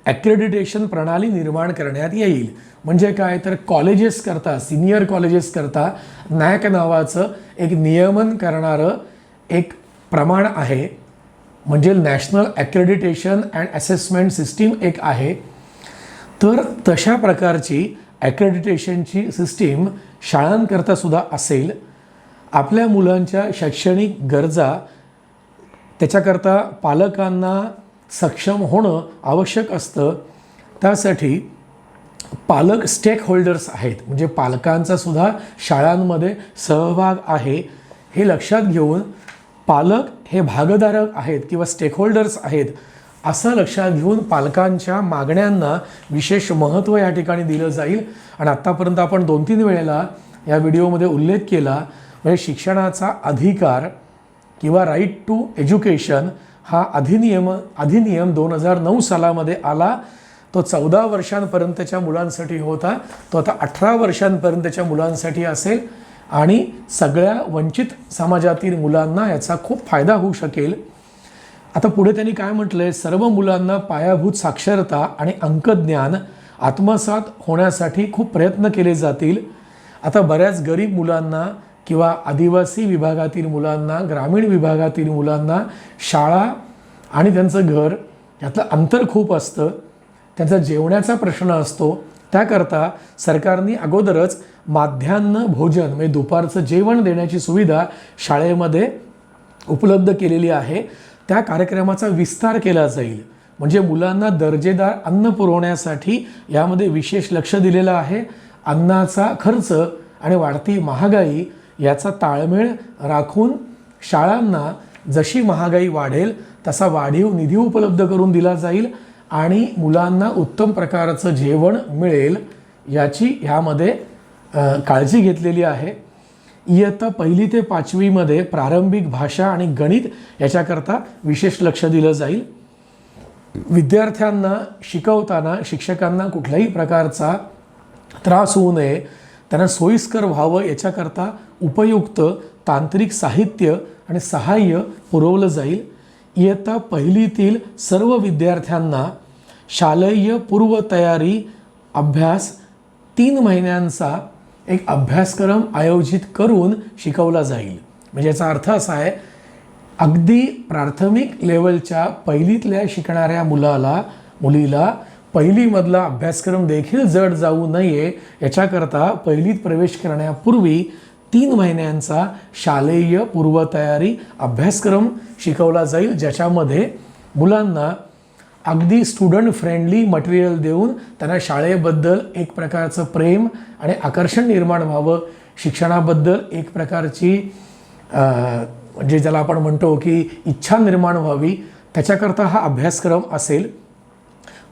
ॲक्रेडिटेशन प्रणाली निर्माण करण्यात येईल. म्हणजे काय तर कॉलेजेस करता, सिनियर कॉलेजेस करता नॅक नावाचं एक नियमन करणारं एक प्रमाण आहे. म्हणजे national accreditation and assessment system एक आहे. तर तशा प्रकारची ॲक्रेडिटेशनची सिस्टीम शाळांकरता सुद्धा असेल. आपल्या मुलांच्या शैक्षणिक गरजा त्याच्याकरता पालकांना सक्षम होणं आवश्यक असतं. त्यासाठी पालक स्टेक होल्डर्स आहेत, म्हणजे पालकांचा सुद्धा शाळांमध्ये सहभाग आहे. हे लक्षात घेऊन पालक हे भागधारक आहेत किंवा स्टेक होल्डर्स आहेत असं लक्षात घेऊन पालकांच्या मागण्यांना विशेष महत्त्व या ठिकाणी दिलं जाईल. आणि आत्तापर्यंत आपण 2-3 वेळेला या व्हिडिओमध्ये उल्लेख केला म्हणजे शिक्षणाचा अधिकार किंवा राईट टू एज्युकेशन हा अधिनियम 2009 सालामध्ये आला. तो 14 वर्षांपर्यंतच्या मुलांसाठी होता. तो आता 18 वर्षांपर्यंतच्या मुलांसाठी असेल आणि सगळ्या वंचित समाजातील मुलांना याचा खूप फायदा होऊ शकेल. आता पुढे त्यांनी काय म्हटलंय, सर्व मुलांना पायाभूत साक्षरता आणि अंकज्ञान आत्मसात होण्यासाठी खूप प्रयत्न केले जातील. आता बऱ्याच गरीब मुलांना किंवा आदिवासी विभागातील मुलांना, ग्रामीण विभागातील मुलांना शाळा आणि त्यांचं घर यातलं अंतर खूप असतं. त्यांचा जेवण्याचा प्रश्न असतो. त्याकरता सरकारने अगोदरच माध्यान्ह भोजन म्हणजे दुपारचं जेवण देण्याची सुविधा शाळेमध्ये उपलब्ध केलेली आहे. त्या कार्यक्रमाचा विस्तार केला जाईल. म्हणजे मुलांना दर्जेदार अन्न पुरवण्यासाठी यामध्ये विशेष लक्ष दिलेलं आहे. अन्नाचा खर्च आणि वाढती महागाई याचा ताळमेळ राखून शाळांना जशी महागाई वाढेल तसा वाढीव निधी उपलब्ध करून दिला जाईल आणि मुलांना उत्तम प्रकारचं जेवण मिळेल याची ह्यामध्ये काळजी घेतलेली आहे. इयत्ता 1ली ते 5वीमध्ये प्रारंभिक भाषा आणि गणित याच्याकरता विशेष लक्ष दिलं जाईल. विद्यार्थ्यांना शिकवताना शिक्षकांना कुठल्याही प्रकारचा त्रास होऊ नये त्यांना सोयीस्कर व्हावं याच्याकरता उपयुक्त तांत्रिक साहित्य आणि सहाय्य पुरवलं जाईल. इयत्ता पहिलीतील सर्व विद्यार्थ्यांना शालेय पूर्वतयारी अभ्यास 3 महिन्यांचा एक अभ्यासक्रम आयोजित करून शिकवला जाईल. म्हणजे याचा अर्थ असा आहे, अगदी प्राथमिक लेवलच्या पहिलीतल्या शिकणाऱ्या मुलीला पहिलीमधला अभ्यासक्रम देखील जड जाऊ नये याच्याकरता पहिलीत प्रवेश करण्यापूर्वी 3 महिन्यांचा शालेय पूर्वतयारी अभ्यासक्रम शिकवला जाईल, ज्याच्यामध्ये मुलांना अगदी स्टुडंट फ्रेंडली मटेरियल देऊन त्यांना शाळेबद्दल एक प्रकारचं प्रेम आणि आकर्षण निर्माण व्हावं, शिक्षणाबद्दल एक प्रकारची म्हणजे ज्याला आपण म्हणतो की इच्छा निर्माण व्हावी, त्याच्याकरता हा अभ्यासक्रम असेल.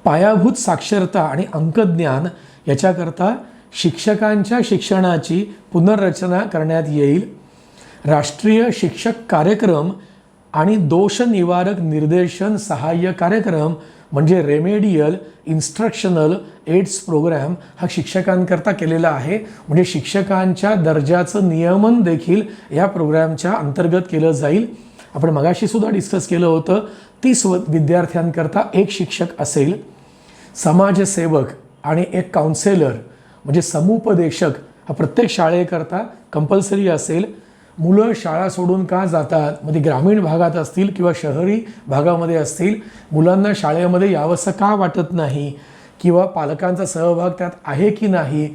पायाभूत साक्षरता आणि अंकज्ञान याच्याकरता शिक्षकांच्या शिक्षणाची पुनर्रचना करण्यात येईल. राष्ट्रीय शिक्षक कार्यक्रम आणि दोष निवारक निर्देशन सहाय्य कार्यक्रम म्हणजे रेमेडियल इन्स्ट्रक्शनल एड्स प्रोग्राम हा शिक्षकांकरता केलेला आहे. म्हणजे शिक्षकांच्या दर्जाचं नियमन देखील या प्रोग्रामच्या अंतर्गत केलं जाईल. आपण मगाशी सुद्धा डिस्कस केलं होतं, 30 विद्यार्थ्यांकरता एक शिक्षक असेल. समाजसेवक आणि एक काउन्सेलर म्हणजे समुपदेशक हा प्रत्येक शाळेकरता कंपल्सरी असेल. मुलं शाळा सोडून का जातात, म्हणजे ग्रामीण भागात असतील किंवा शहरी भागामध्ये असतील, मुलांना शाळेमध्ये यावंसं का वाटत नाही किंवा पालकांचा सहभाग त्यात आहे की नाही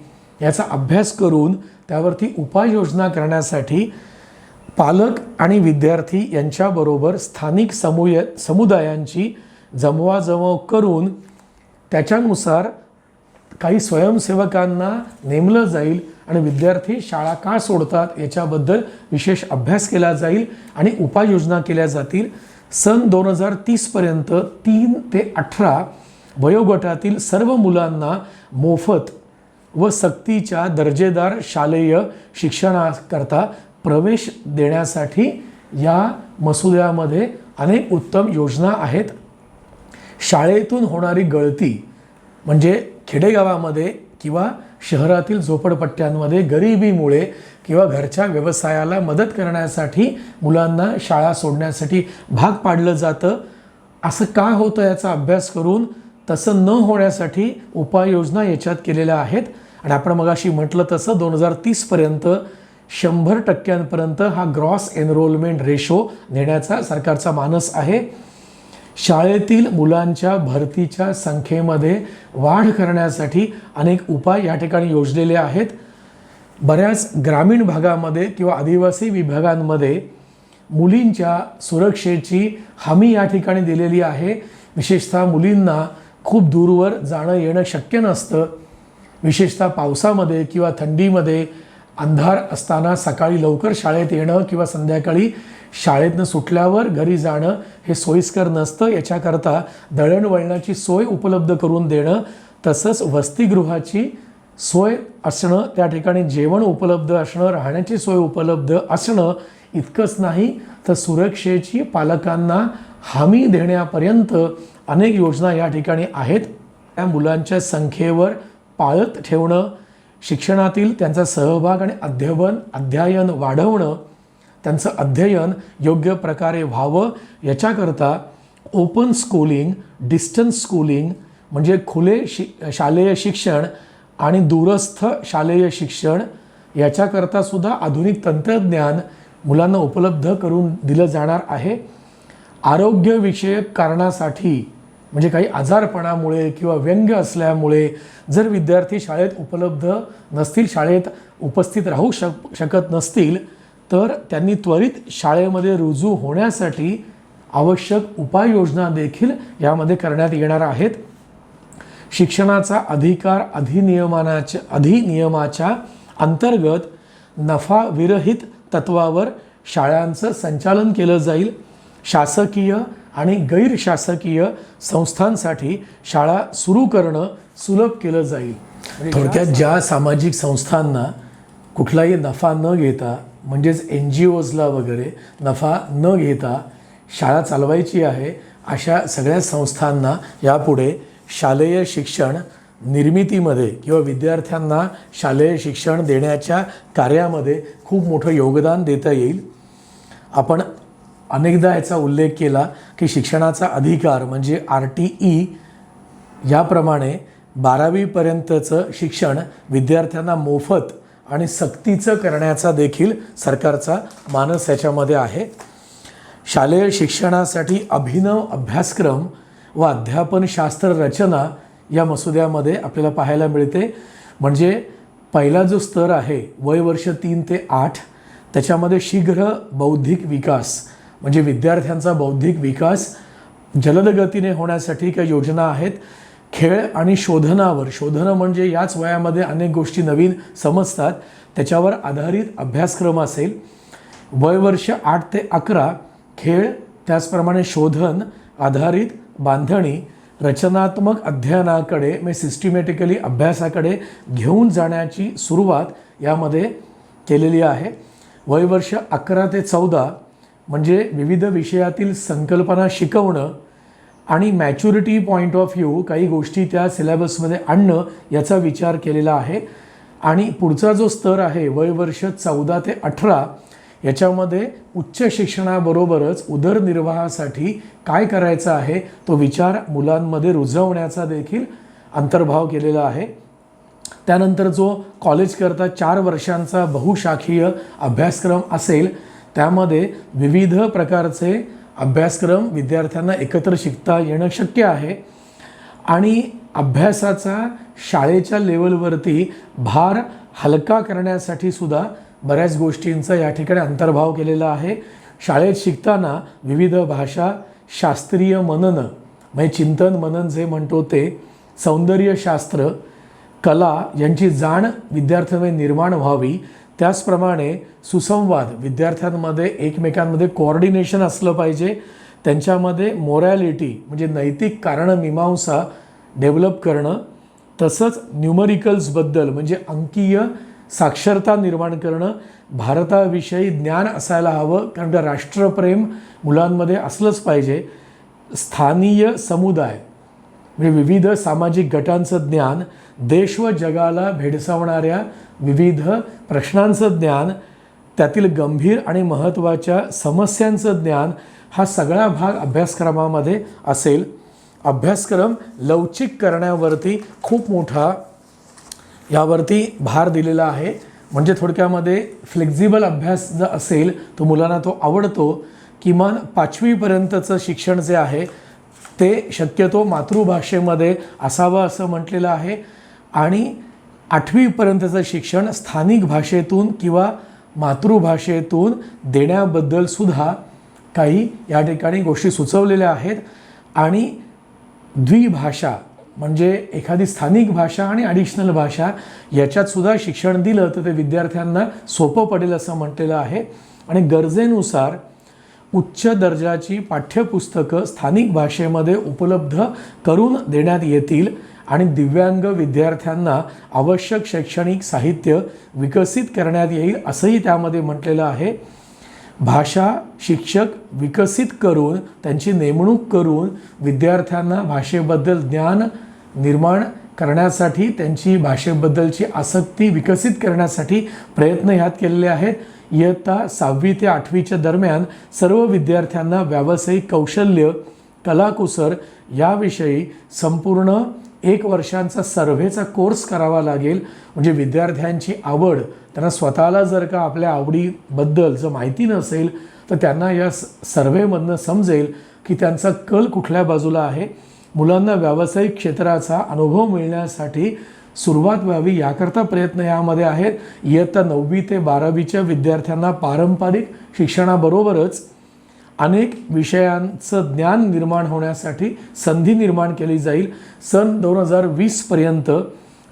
याचा अभ्यास करून त्यावरती उपाययोजना करण्यासाठी पालक आणि विद्यार्थी यांच्याबरोबर स्थानिक समुदायांची जमवाजमव करून त्याच्यानुसार काही स्वयंसेवकांना नेमलं जाईल आणि विद्यार्थी शाळा का सोडतात याच्याबद्दल विशेष अभ्यास केला जाईल आणि उपाययोजना केल्या जातील. सन 2030 पर्यंत 3 ते 18 वयोगटातील सर्व मुलांना मोफत व सक्तीच्या दर्जेदार शालेय शिक्षणाकरता प्रवेश देण्यासाठी या मसुद्यामध्ये अनेक उत्तम योजना आहेत. शाळेतून होणारी गळती म्हणजे खेडेगावामध्ये किंवा शहरातील झोपडपट्ट्यांमध्ये गरिबीमुळे किंवा घरच्या व्यवसायाला मदत करण्यासाठी मुलांना शाळा सोडण्यासाठी भाग पाडलं जातं. असं का होतं याचा अभ्यास करून तसं न होण्यासाठी उपाययोजना याच्यात केलेल्या आहेत. आणि आपण मगाशी म्हटलं तसं 2030 पर्यंत 100% हा ग्रॉस एनरोलमेंट रेशो नेण्याचा सरकारचा मानस आहे. शाळेतील मुलांच्या भरतीच्या संख्येमध्ये वाढ करण्यासाठी अनेक उपाय या ठिकाणी योजलेले आहेत. बऱ्याच ग्रामीण भागामध्ये किंवा आदिवासी विभागांमध्ये मुलींच्या सुरक्षेची हमी या ठिकाणी दिलेली आहे. विशेषतः मुलींना खूप दूरवर जाणं येणं शक्य नसतं. विशेषतः पावसामध्ये किंवा थंडीमध्ये अंधार असताना सकाळी लवकर शाळेत येणं किंवा संध्याकाळी शाळेतनं सुटल्यावर घरी जाणं हे सोयीस्कर नसतं. याच्याकरता दळणवळणाची सोय उपलब्ध करून देणं, तसंच वसतिगृहाची सोय असणं, त्या ठिकाणी जेवण उपलब्ध असणं, राहण्याची सोय उपलब्ध असणं इतकंच नाही तर सुरक्षेची पालकांना हमी देण्यापर्यंत अनेक योजना या ठिकाणी आहेत. त्या मुलांच्या संख्येवर पाळत ठेवणं, शिक्षणातील त्यांचा सहभाग आणि अध्ययन वाढवणं, त्यांचं अध्ययन योग्य प्रकारे व्हावं याच्याकरता ओपन स्कूलिंग, डिस्टन्स स्कूलिंग म्हणजे खुले शालेय शिक्षण आणि दूरस्थ शालेय शिक्षण याच्याकरता सुद्धा आधुनिक तंत्रज्ञान मुलांना उपलब्ध करून दिलं जाणार आहे. आरोग्यविषयक कारणासाठी म्हणजे काही आजारपणामुळे किंवा व्यंग असल्यामुळे जर विद्यार्थी शाळेत उपलब्ध नसतील, शाळेत उपस्थित राहू शकत नसतील, तर त्यांनी त्वरित शाळेमध्ये रुजू होण्यासाठी आवश्यक उपाययोजना देखील यामध्ये करण्यात येणार आहेत. शिक्षणाचा अधिकार अधिनियमाच्या अंतर्गत नफाविरहित तत्वावर शाळांचं संचालन केलं जाईल. शासकीय आणि गैरशासकीय संस्थांसाठी शाळा सुरू करणं सुलभ केलं जाईल. थोडक्यात ज्या सामाजिक संस्थांना कुठलाही नफा न घेता म्हणजेच NGOजला वगैरे नफा न घेता शाळा चालवायची आहे, अशा सगळ्या संस्थांना यापुढे शालेय शिक्षण निर्मितीमध्ये किंवा विद्यार्थ्यांना शालेय शिक्षण देण्याच्या कार्यामध्ये खूप मोठं योगदान देता येईल. आपण अनेकदा याचा उल्लेख केला की शिक्षणाचा अधिकार म्हणजे RTE याप्रमाणे 12वीपर्यंतचं शिक्षण विद्यार्थ्यांना मोफत आणि सक्तीचं करण्याचा देखील सरकारचा मानस याच्यामध्ये आहे. शालेय शिक्षणासाठी अभिनव अभ्यासक्रम व अध्यापनशास्त्र रचना या मसुद्यामध्ये आपल्याला पाहायला मिळते. म्हणजे पहिला जो स्तर आहे वय वर्ष 3 ते 8, त्याच्यामध्ये शीघ्र बौद्धिक विकास म्हणजे विद्यार्थ्यांचा बौद्धिक विकास जलद गतीने होण्यासाठी काही योजना आहेत. खेळ आणि शोधनावर, शोधनं म्हणजे याच वयामध्ये अनेक गोष्टी नवीन समजतात त्याच्यावर आधारित अभ्यासक्रम असेल. वय वर्ष 8 ते 11 खेळ, त्याचप्रमाणे शोधन आधारित बांधणी, रचनात्मक अध्ययनाकडे म्हणजे सिस्टमॅटिकली अभ्यासाकडे घेऊन जाण्याची सुरुवात यामध्ये केलेली आहे. वय वर्ष 11 ते 14 म्हणजे विविध विषयातील संकल्पना शिकवणं आणि मॅच्युरिटी पॉईंट ऑफ व्ह्यू काही गोष्टी त्या सिलेबसमध्ये आणणं याचा विचार केलेला आहे. आणि पुढचा जो स्तर आहे वय वर्ष 14 ते 18 याच्यामध्ये उच्च शिक्षणाबरोबरच उदरनिर्वाहासाठी काय करायचं आहे तो विचार मुलांमध्ये रुजवण्याचा देखील अंतर्भाव केलेला आहे. त्यानंतर जो कॉलेजकरता 4 वर्षांचा बहुशाखीय अभ्यासक्रम असेल त्यामध्ये विविध प्रकारचे अभ्यासक्रम विद्यार्थ्यांना एकत्र शिकता येणं शक्य आहे. आणि अभ्यासाचा शाळेच्या लेवलवरती भार हलका करण्यासाठी सुद्धा बऱ्याच गोष्टींचा या ठिकाणी अंतर्भाव केलेला आहे. शाळेत शिकताना विविध भाषा, शास्त्रीय मनन म्हणजे चिंतन मनन जे म्हणतो ते, सौंदर्यशास्त्र, कला यांची जाण विद्यार्थ्यांमध्ये निर्माण व्हावी. त्याचप्रमाणे सुसंवाद, विद्यार्थ्यांमध्ये एकमेकांमध्ये कोऑर्डिनेशन असलं पाहिजे. त्यांच्यामध्ये मोरॅलिटी म्हणजे नैतिक कारणमीमांसा डेव्हलप करणं, तसंच न्यूमरिकल्सबद्दल म्हणजे अंकीय साक्षरता निर्माण करणं, भारताविषयी ज्ञान असायला हवं कारण का राष्ट्रप्रेम मुलांमध्ये असलंच पाहिजे. स्थानीय समुदाय म्हणजे विविध सामाजिक गटांचं ज्ञान, देश व जगाला भेडसावणाऱ्या विविध प्रश्नांचं ज्ञान, त्यातील गंभीर आणि महत्त्वाच्या समस्यांचं ज्ञान हा सगळा भाग अभ्यासक्रमामध्ये असेल. अभ्यासक्रम लवचिक करण्यावरती खूप मोठा यावरती भार दिलेला आहे. म्हणजे थोडक्यामध्ये फ्लेक्झिबल अभ्यास जर असेल तो मुलांना तो आवडतो. किमान 5वीपर्यंतचं शिक्षण जे आहे ते शक्यतो मातृभाषेमध्ये असावं असं म्हटलेलं आहे. आणि 8वीपर्यंतचं शिक्षण स्थानिक भाषेतून किंवा मातृभाषेतून देण्याबद्दल सुद्धा काही या ठिकाणी गोष्टी सुचवलेल्या आहेत. आणि द्विभाषा म्हणजे एखादी स्थानिक भाषा आणि ॲडिशनल भाषा याच्यात सुद्धा शिक्षण दिलं तर ते विद्यार्थ्यांना सोपं पडेल असं म्हटलेलं आहे. आणि गरजेनुसार उच्च दर्जाची पाठ्यपुस्तकं स्थानिक भाषेमध्ये उपलब्ध करून देण्यात येतील आणि दिव्यांग विद्यार्थ्यांना आवश्यक शैक्षणिक साहित्य विकसित करण्यात येईल असंही त्यामध्ये म्हटलेलं आहे. भाषा शिक्षक विकसित करून त्यांची नेमणूक करून विद्यार्थ्यांना भाषेबद्दल ज्ञान निर्माण करण्यासाठी, त्यांची भाषेबद्दलची आसक्ती विकसित करण्यासाठी प्रयत्न ह्यात केलेले आहेत. इयत्ता 6वी ते 8वीच्या दरम्यान सर्व विद्यार्थ्यांना व्यावसायिक कौशल्य, कलाकुसर याविषयी संपूर्ण 1 वर्षांचा सर्व्हेचा कोर्स करावा लागेल. म्हणजे विद्यार्थ्यांची आवड, त्यांना स्वतःला जर का आपल्या आवडीबद्दल जर माहिती नसेल तर त्यांना या सर्व्हेमधनं समजेल की त्यांचा कल कुठल्या बाजूला आहे. मुलांना व्यावसायिक क्षेत्राचा अनुभव मिळण्यासाठी सुरुवात व्हावी याकरता प्रयत्न यामध्ये आहेत. इयत्ता 9वी ते 12वीच्या विद्यार्थ्यांना पारंपरिक शिक्षणाबरोबरच अनेक विषयांचं ज्ञान निर्माण होण्यासाठी संधी निर्माण केली जाईल. सन 2020पर्यंत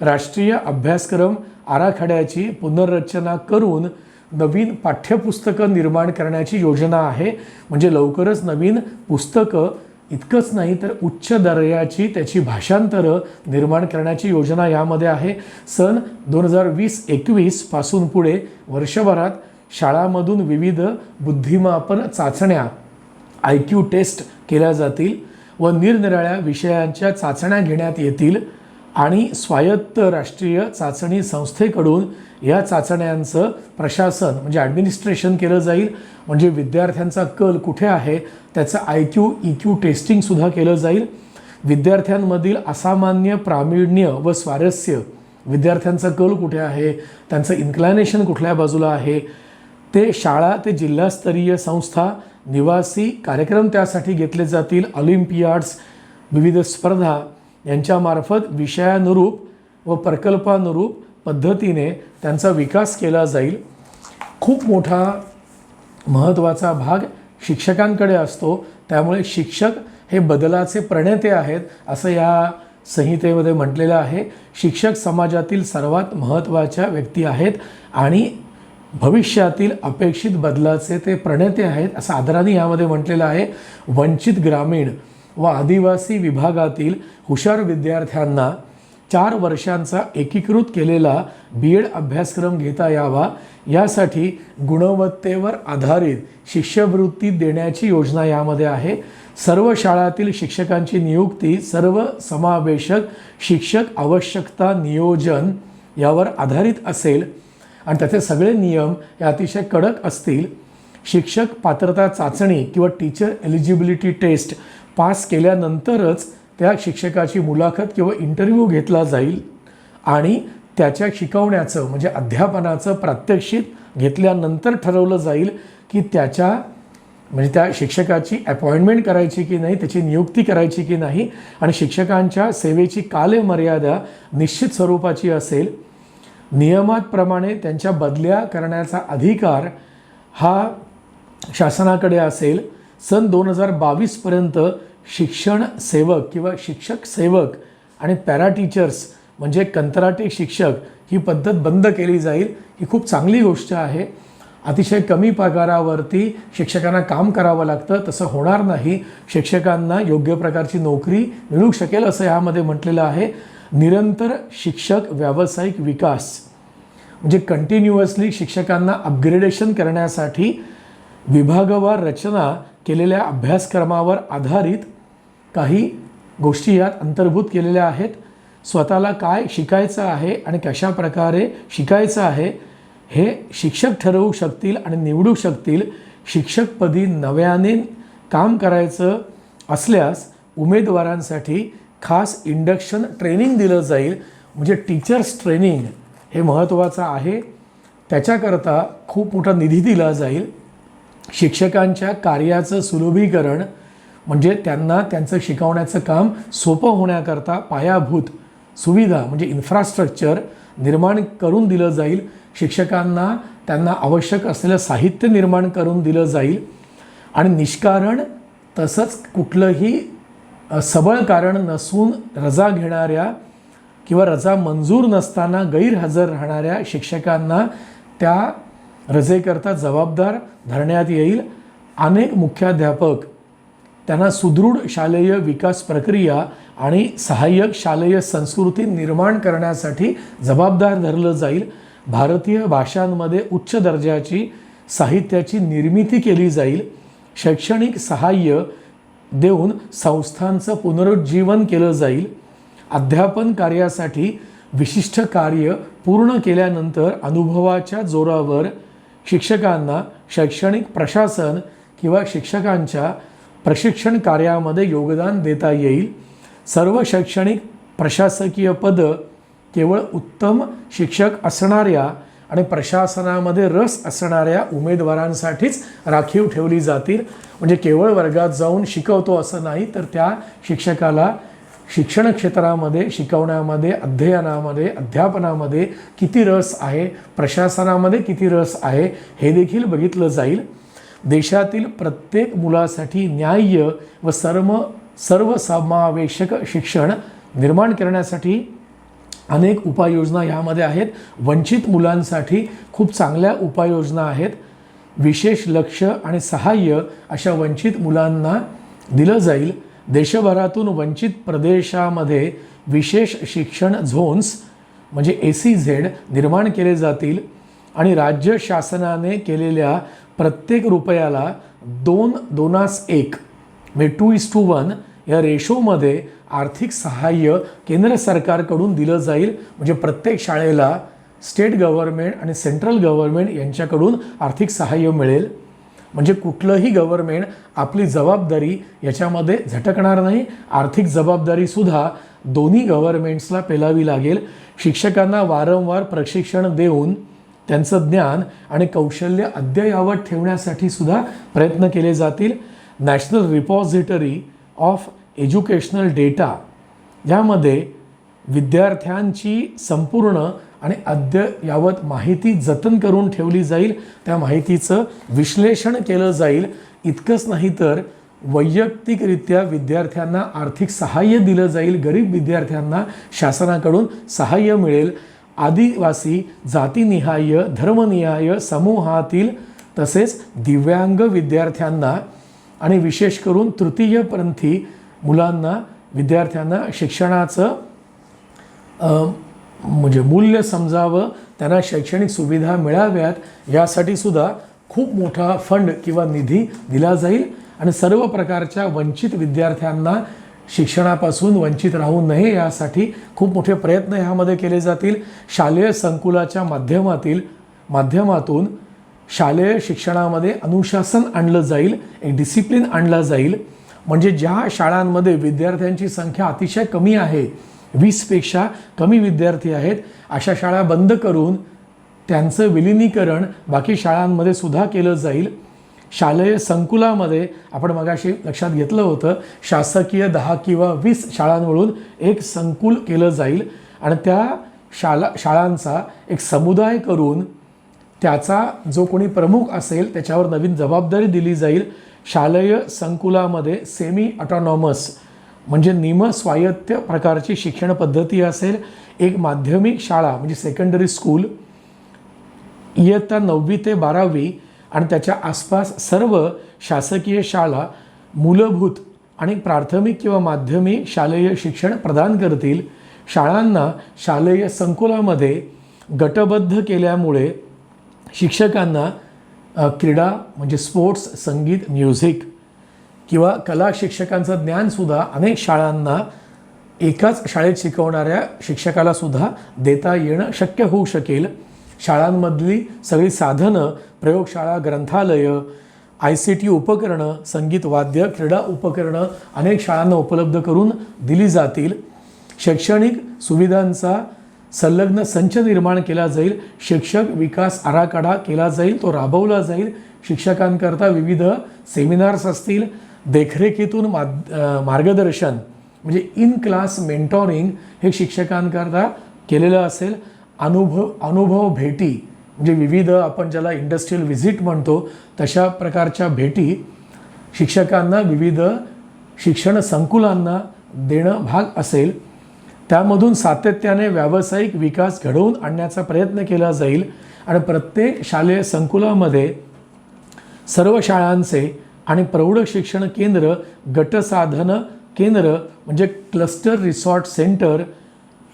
राष्ट्रीय अभ्यासक्रम आराखड्याची पुनर्रचना करून नवीन पाठ्यपुस्तकं निर्माण करण्याची योजना आहे. म्हणजे लवकरच नवीन पुस्तकं इतकंच नाही तर उच्च दर्जाची त्याची भाषांतरं निर्माण करण्याची योजना यामध्ये आहे. सन 2020-21 पासून पुढे वर्षभरात शाळांमधून विविध बुद्धिमापन चाचण्या IQ टेस्ट केल्या जातील व निरनिराळ्या विषयांच्या चाचण्या घेण्यात येतील. आणि स्वायत्त राष्ट्रीय चाचणी संस्थेकडून या चाचण्यांचं प्रशासन म्हणजे ॲडमिनिस्ट्रेशन केलं जाईल. म्हणजे विद्यार्थ्यांचा कल कुठे आहे त्याचं IQ EQ टेस्टिंगसुद्धा केलं जाईल. विद्यार्थ्यांमधील असामान्य प्रावीण्य व स्वारस्य, विद्यार्थ्यांचा कल कुठे आहे, त्यांचं इन्क्लायनेशन कुठल्या बाजूला आहे, ते शाळा ते जिल्हास्तरीय संस्था निवासी कार्यक्रम त्यासाठी घेतले जातील. ऑलिम्पियाड्स, विविध स्पर्धा यांच्यामार्फत विषयानुरूप व प्रकल्पानुरूप पद्धतीने त्यांचा विकास केला जाईल. खूप मोठा महत्त्वाचा भाग शिक्षकांकडे असतो. त्यामुळे शिक्षक हे बदलाचे प्रणेते आहेत असं या संहितेमध्ये म्हटलेलं आहे. शिक्षक समाजातील सर्वात महत्त्वाच्या व्यक्ती आहेत आणि भविष्यातील अपेक्षित बदलाचे ते प्रणेते आहेत असं आदराने यामध्ये म्हटलेलं आहे. वंचित ग्रामीण व आदिवासी विभागातील हुशार विद्यार्थ्यांना 4 वर्षांचा एकीकृत केलेला BEd अभ्यासक्रम घेता यावा यासाठी गुणवत्तेवर आधारित शिष्यवृत्ती देण्याची योजना यामध्ये आहे. सर्व शाळांतील शिक्षकांची नियुक्ती सर्व समावेशक शिक्षक आवश्यकता नियोजन यावर आधारित असेल आणि त्याचे सगळे नियम हे अतिशय कडक असतील. शिक्षक पात्रता चाचणी किंवा टीचर एलिजिबिलिटी टेस्ट पास केल्यानंतरच त्या शिक्षकाची मुलाखत किंवा इंटरव्ह्यू घेतला जाईल आणि त्याच्या शिकवण्याचं म्हणजे अध्यापनाचं प्रात्यक्षिक घेतल्यानंतर ठरवलं जाईल की त्या शिक्षकाची अपॉइंटमेंट करायची की नाही, त्याची नियुक्ती करायची की नाही आणि शिक्षकांच्या सेवेची कालमर्यादा निश्चित स्वरूपाची असेल. नियमाप्रमाणे त्यांच्या बदल्या करण्याचा अधिकार हा शासनाकडे असेल. सन 2022 पर्यंत शिक्षण सेवक किंवा शिक्षक सेवक आणि पॅरा टीचर्स म्हणजे कंत्राटी शिक्षक ही पद्धत बंद केली जाईल. ही खूप चांगली गोष्ट आहे. अतिशय कमी पगारावरती शिक्षकांना काम करावं लागतं, तसं होणार नाही. शिक्षकांना योग्य प्रकारची नोकरी मिळू शकेल असं यामध्ये म्हटलेलं आहे. निरंतर शिक्षक व्यावसायिक विकास म्हणजे कंटिन्युअसली शिक्षकांना अपग्रेडेशन करण्यासाठी विभागवार रचना केलेल्या अभ्यासक्रमावर आधारित काही गोष्टी यात अंतर्भूत केलेल्या आहेत. स्वतःला काय शिकायचं आहे आणि कशा प्रकारे शिकायचं आहे हे शिक्षक ठरवू शकतील आणि निवडू शकतील. शिक्षकपदी नव्याने काम करायचं असल्यास उमेदवारांसाठी खास इंडक्शन ट्रेनिंग दिलं जाईल. म्हणजे टीचर्स ट्रेनिंग हे महत्त्वाचं आहे. त्याच्याकरता खूप मोठा निधी दिला जाईल. शिक्षकांच्या कार्याचं सुलभीकरण म्हणजे त्यांना त्यांचं शिकवण्याचं काम सोपं होण्याकरता पायाभूत सुविधा म्हणजे इन्फ्रास्ट्रक्चर निर्माण करून दिलं जाईल. शिक्षकांना त्यांना आवश्यक असलेलं साहित्य निर्माण करून दिलं जाईल आणि निष्कारण तसंच कुठलंही सबळ कारण नसून रजा घेणाऱ्या किंवा रजा मंजूर नसताना गैरहजर राहणाऱ्या शिक्षकांना त्या रजेकरता जबाबदार धरण्यात येईल. अनेक मुख्याध्यापक त्यांना सुदृढ शालेय विकास प्रक्रिया आणि सहाय्यक शालेय संस्कृती निर्माण करण्यासाठी जबाबदार धरलं जाईल. भारतीय भाषांमध्ये उच्च दर्जाची साहित्याची निर्मिती केली जाईल. शैक्षणिक सहाय्य देऊन संस्थांचं पुनरुज्जीवन केलं जाईल. अध्यापन कार्यासाठी विशिष्ट कार्य पूर्ण केल्यानंतर अनुभवाच्या जोरावर शिक्षकांना शैक्षणिक प्रशासन किंवा शिक्षकांच्या प्रशिक्षण कार्यामध्ये योगदान देता येईल. सर्व शैक्षणिक प्रशासकीय पदं केवळ उत्तम शिक्षक असणाऱ्या आणि प्रशासनामध्ये रस असणाऱ्या उमेदवारांसाठीच राखीव ठेवली जातील. म्हणजे केवळ वर्गात जाऊन शिकवतो असं नाही, तर त्या शिक्षकाला शिक्षण क्षेत्रामध्ये शिकवण्यामध्ये अध्ययनामध्ये अध्यापनामध्ये किती रस आहे, प्रशासनामध्ये किती रस आहे हे देखील बघितलं जाईल. देशातील प्रत्येक मुलासाठी न्याय्य व सर्वसमावेशक शिक्षण निर्माण करण्यासाठी अनेक उपाययोजना यामध्ये आहेत. वंचित मुलांसाठी खूप चांगल्या उपाययोजना आहेत. विशेष लक्ष आणि सहाय्य अशा वंचित मुलांना दिलं जाईल. देशभरातून वंचित प्रदेशामध्ये विशेष शिक्षण झोन्स म्हणजे ACZ निर्माण केले जातील आणि राज्य शासनाने केलेल्या प्रत्येक रुपयाला 2:1 म्हणजे 2:1 या रेशोमध्ये आर्थिक सहाय्य केंद्र सरकारकडून दिलं जाईल. म्हणजे प्रत्येक शाळेला स्टेट गव्हर्नमेंट आणि सेंट्रल गव्हर्नमेंट यांच्याकडून आर्थिक सहाय्य मिळेल. म्हणजे कुठलंही गव्हर्नमेंट आपली जबाबदारी याच्यामध्ये झटकणार नाही. आर्थिक जबाबदारीसुद्धा दोन्ही गव्हर्नमेंट्सला पेलावी लागेल. शिक्षकांना वारंवार प्रशिक्षण देऊन त्यांचं ज्ञान आणि कौशल्य अद्ययावत ठेवण्यासाठी सुद्धा प्रयत्न केले जातील. National repository of educational data यामध्ये विद्यार्थ्यांची संपूर्ण आणि अद्ययावत माहिती जतन करून ठेवली जाईल. त्या माहितीचं विश्लेषण केलं जाईल. इतकंच नाही तर वैयक्तिकरित्या विद्यार्थ्यांना आर्थिक सहाय्य दिलं जाईल. गरीब विद्यार्थ्यांना शासनाकडून सहाय्य मिळेल. आदिवासी, जातीनिहाय, धर्मनिहाय समूहातील तसेच दिव्यांग विद्यार्थ्यांना आणि विशेष करून तृतीयपंथी मुलांना विद्यार्थ्यांना शिक्षणाचं म्हणजे मूल्य समजावं, त्यांना शैक्षणिक सुविधा मिळाव्यात यासाठी सुद्धा खूप मोठा फंड किंवा निधी दिला जाईल. आणि सर्व प्रकारच्या वंचित विद्यार्थ्यांना शिक्षणापासून वंचित राहू नये यासाठी खूप मोठे प्रयत्न ह्यामध्ये केले जातील. शालेय संकुलाच्या माध्यमातून शालेय शिक्षणामध्ये अनुशासन आणलं जाईल, एक डिसिप्लिन आणला जाईल. म्हणजे ज्या शाळांमध्ये विद्यार्थ्यांची संख्या अतिशय कमी आहे, 20पेक्षा कमी विद्यार्थी आहेत, अशा शाळा बंद करून त्यांचं विलिनीकरण बाकी शाळांमध्ये सुद्धा केलं जाईल. शालेय संकुलामध्ये आपण मगाशी लक्षात घेतलं होतं, शासकीय 10 किंवा 20 शाळांवरून एक संकुल केलं जाईल आणि त्या शाळांचा एक समुदाय करून त्याचा जो कोणी प्रमुख असेल त्याच्यावर नवीन जबाबदारी दिली जाईल. शालेय संकुलामध्ये सेमी ऑटोनॉमस म्हणजे निमस्वायत्त प्रकारची शिक्षण पद्धती असेल. एक माध्यमिक शाळा म्हणजे सेकंडरी स्कूल, इयत्ता 9वी ते 12वी आणि त्याच्या आसपास सर्व शासकीय शाळा मूलभूत आणि प्राथमिक किंवा माध्यमिक शालेय शिक्षण प्रदान करतील. शाळांना शालेय संकुलामध्ये गटबद्ध केल्यामुळे शिक्षकांना क्रीडा म्हणजे स्पोर्ट्स, संगीत, म्युझिक किंवा कला शिक्षकांचं ज्ञानसुद्धा अनेक शाळांना एकाच शाळेत शिकवणाऱ्या शिक्षकालासुद्धा देता येणं शक्य होऊ शकेल. शाळांमधली सगळी साधनं, प्रयोगशाळा, ग्रंथालय, ICT उपकरणं, संगीत वाद्य, क्रीडा उपकरणं अनेक शाळांना उपलब्ध करून दिली जातील. शैक्षणिक सुविधांचा संलग्न संच निर्माण केला जाईल. शिक्षक विकास आराखडा केला जाईल, तो राबवला जाईल. शिक्षकांकरता विविध सेमिनार्स असतील. देखरेखीतून मार्गदर्शन म्हणजे इन क्लास मेंटॉरिंग हे शिक्षकांकरता केलेलं असेल. अनुभव भेटी म्हणजे विविध आपण ज्याला इंडस्ट्रियल व्हिजिट म्हणतो तशा प्रकारच्या भेटी शिक्षकांना विविध शिक्षण संकुलांना देणं भाग असेल. त्यामधून सातत्याने व्यावसायिक विकास घडवून आणण्याचा प्रयत्न केला जाईल आणि प्रत्येक शालेय संकुलामध्ये सर्व शाळांचे आणि प्रौढ शिक्षण केंद्र, गटसाधन केंद्र म्हणजे क्लस्टर रिसॉर्ट सेंटर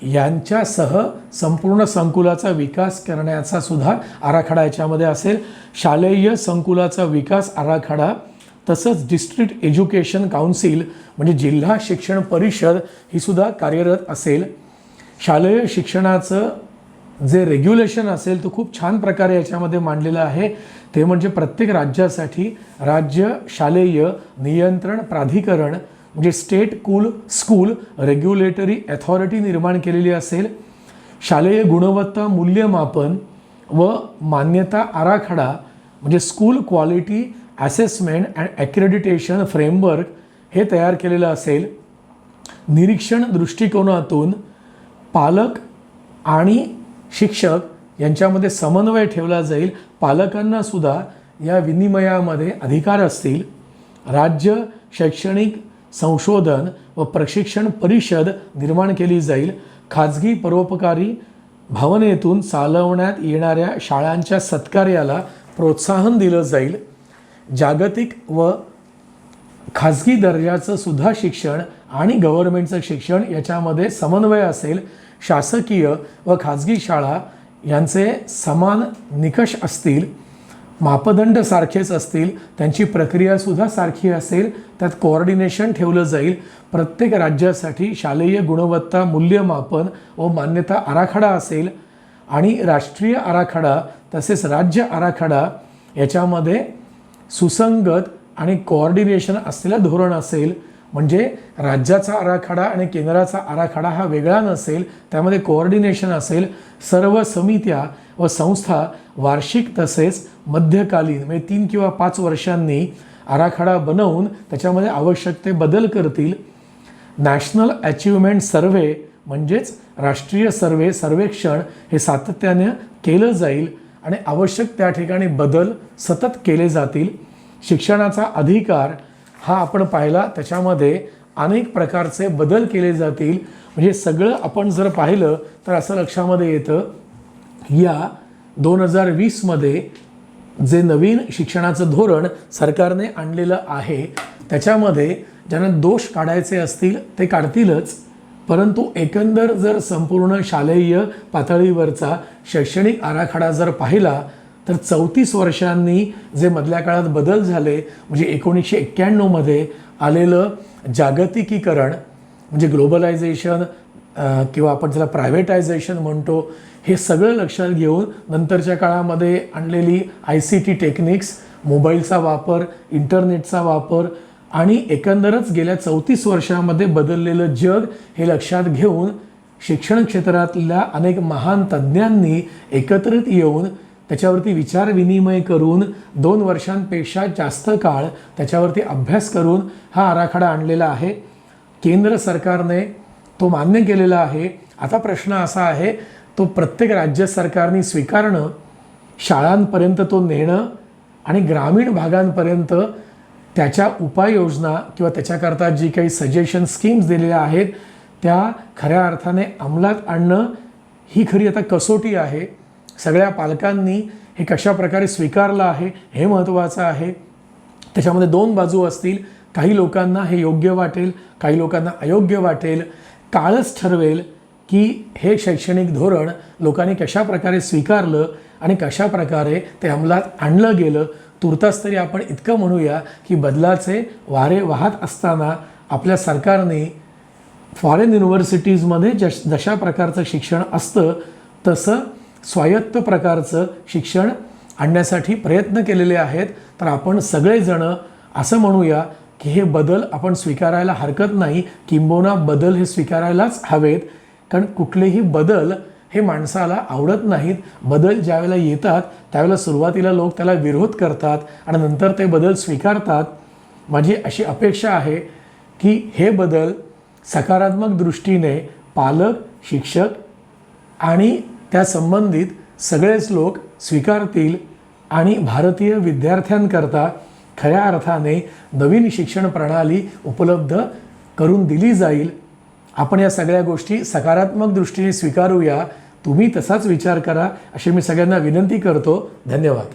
यांच्यासह संपूर्ण संकुलाचा विकास करण्याचा सुद्धा आराखडा याच्यामध्ये असेल. शालेय संकुलाचा विकास आराखडा तसंच डिस्ट्रिक्ट एज्युकेशन काउन्सिल म्हणजे जिल्हा शिक्षण परिषद ही सुद्धा कार्यरत असेल. शालेय शिक्षणाचं जे रेग्युलेशन असेल तो खूप छान प्रकारे याच्यामध्ये मांडलेलं आहे. ते म्हणजे प्रत्येक राज्यासाठी राज्य शालेय नियंत्रण प्राधिकरण म्हणजे स्टेट स्कूल रेग्युलेटरी अथॉरिटी निर्माण केलेली असेल. शालेय गुणवत्ता मूल्यमापन व मान्यता आराखडा म्हणजे school quality assessment and accreditation framework हे तयार केलेलं असेल. निरीक्षण दृष्टिकोनातून पालक आणि शिक्षक यांच्यामध्ये समन्वय ठेवला जाईल. पालकांना सुद्धा या विनिमयामध्ये अधिकार असतील. राज्य शैक्षणिक संशोधन व प्रशिक्षण परिषद निर्माण केली जाईल. खाजगी परोपकारी भावनेतून चालवण्यात येणाऱ्या शाळांच्या सत्कार्याला प्रोत्साहन दिलं जाईल. जागतिक व खाजगी दर्जाचं सुद्धा शिक्षण आणि गव्हर्नमेंटचं शिक्षण याच्यामध्ये समन्वय असेल. शासकीय व खाजगी शाळा यांचे समान निकष असतील. मापदंड सारखेच असतील, त्यांची प्रक्रियासुद्धा सारखी असेल, त्यात कोऑर्डिनेशन ठेवलं जाईल. प्रत्येक राज्यासाठी शालेय गुणवत्ता मूल्यमापन व मान्यता आराखडा असेल आणि राष्ट्रीय आराखडा तसेच राज्य आराखडा याच्यामध्ये सुसंगत आणि कोऑर्डिनेशन असलेलं धोरण असेल. म्हणजे राज्याचा आराखडा आणि केंद्राचा आराखडा हा वेगळा नसेल, त्यामध्ये कोऑर्डिनेशन असेल. सर्व समित्या व संस्था वार्षिक तसेच मध्यकालीन म्हणजे 3 किंवा 5 वर्षांनी आराखडा बनवून त्याच्यामध्ये आवश्यक ते बदल करतील. नॅशनल अचिव्हमेंट सर्व्हे म्हणजेच राष्ट्रीय सर्वेक्षण हे सातत्याने केलं जाईल आणि आवश्यक त्या ठिकाणी बदल सतत केले जातील. शिक्षणाचा अधिकार हा आपण पाहिला, त्याच्यामध्ये अनेक प्रकारचे बदल केले जातील. म्हणजे सगळं आपण जर पाहिलं तर असं लक्षामध्ये येतं, या 2020मध्ये जे नवीन शिक्षणाचं धोरण सरकारने आणलेलं आहे त्याच्यामध्ये ज्यांना दोष काढायचे असतील ते काढतीलच, परंतु एकंदर जर संपूर्ण शालेय पातळीवरचा शैक्षणिक आराखडा जर पाहिला तर 34 वर्षांनी जे मधल्या काळात बदल झाले, म्हणजे 1991मध्ये आलेलं जागतिकीकरण म्हणजे ग्लोबलायझेशन किंवा आपण त्याला प्रायव्हेटायझेशन म्हणतो, हे सगळं लक्षात घेऊन नंतरच्या काळामध्ये आणलेली ICT टेक्निक्स, मोबाईलचा वापर, इंटरनेटचा वापर आणि एकंदरच गेल्या 34 वर्षांमध्ये बदललेलं जग हे लक्षात घेऊन शिक्षण क्षेत्रातल्या अनेक महान तज्ज्ञांनी एकत्रित येऊन त्याच्यावरती विचारविनिमय करून 2 वर्षांपेक्षा जास्त काळ त्याच्यावरती अभ्यास करून हा आराखडा आणलेला आहे. केंद्र सरकारने तो मान्य केलेला आहे. आता प्रश्न असा आहे, तो प्रत्येक राज्य सरकारने स्वीकारणं, शाळांपर्यंत तो नेणं आणि ग्रामीण भागांपर्यंत त्याच्या उपाययोजना किंवा त्याच्याकरता जी काही सजेशन स्कीम्स दिलेल्या आहेत त्या खऱ्या अर्थाने अंमलात आणणं ही खरी आता कसोटी आहे. सगळ्या पालकांनी हे कशा प्रकारे स्वीकारलं आहे हे महत्त्वाचं आहे. त्याच्यामध्ये 2 बाजू असतील. काही लोकांना हे योग्य वाटेल, काही लोकांना अयोग्य वाटेल. काळच ठरवेल की हे शैक्षणिक धोरण लोकांनी कशा प्रकारे स्वीकारलं आणि कशा प्रकारे ते अंमलात आणलं गेलं. तुर्तास तरी आपण इतकं म्हणूया की बदलाचे वारे वाहत असताना आपल्या सरकारने फॉरेन युनिव्हर्सिटीजमध्ये जशा प्रकारचं शिक्षण असतं तसं स्वायत्त प्रकारचं शिक्षण आणण्यासाठी प्रयत्न केलेले आहेत. तर आपण सगळेजण असं म्हणूया की हे बदल आपण स्वीकारायला हरकत नाही, किंबहुना बदल हे स्वीकारायलाच हवेत. कारण कुठलेही बदल हे माणसाला आवडत नाहीत. बदल ज्यावेळेला येतात त्यावेळेला सुरुवातीला लोक त्याला विरोध करतात आणि नंतर ते बदल स्वीकारतात. माझी अशी अपेक्षा आहे की हे बदल सकारात्मक दृष्टीने पालक, शिक्षक आणि त्या संबंधित सगळेच लोक स्वीकारतील आणि भारतीय विद्यार्थ्यांकरता खऱ्या अर्थाने नवीन शिक्षण प्रणाली उपलब्ध करून दिली जाईल. आपण या सगळ्या गोष्टी सकारात्मक दृष्टीने स्वीकारूया. तुम्ही तसाच विचार करा अशी मी सगळ्यांना विनंती करतो. धन्यवाद.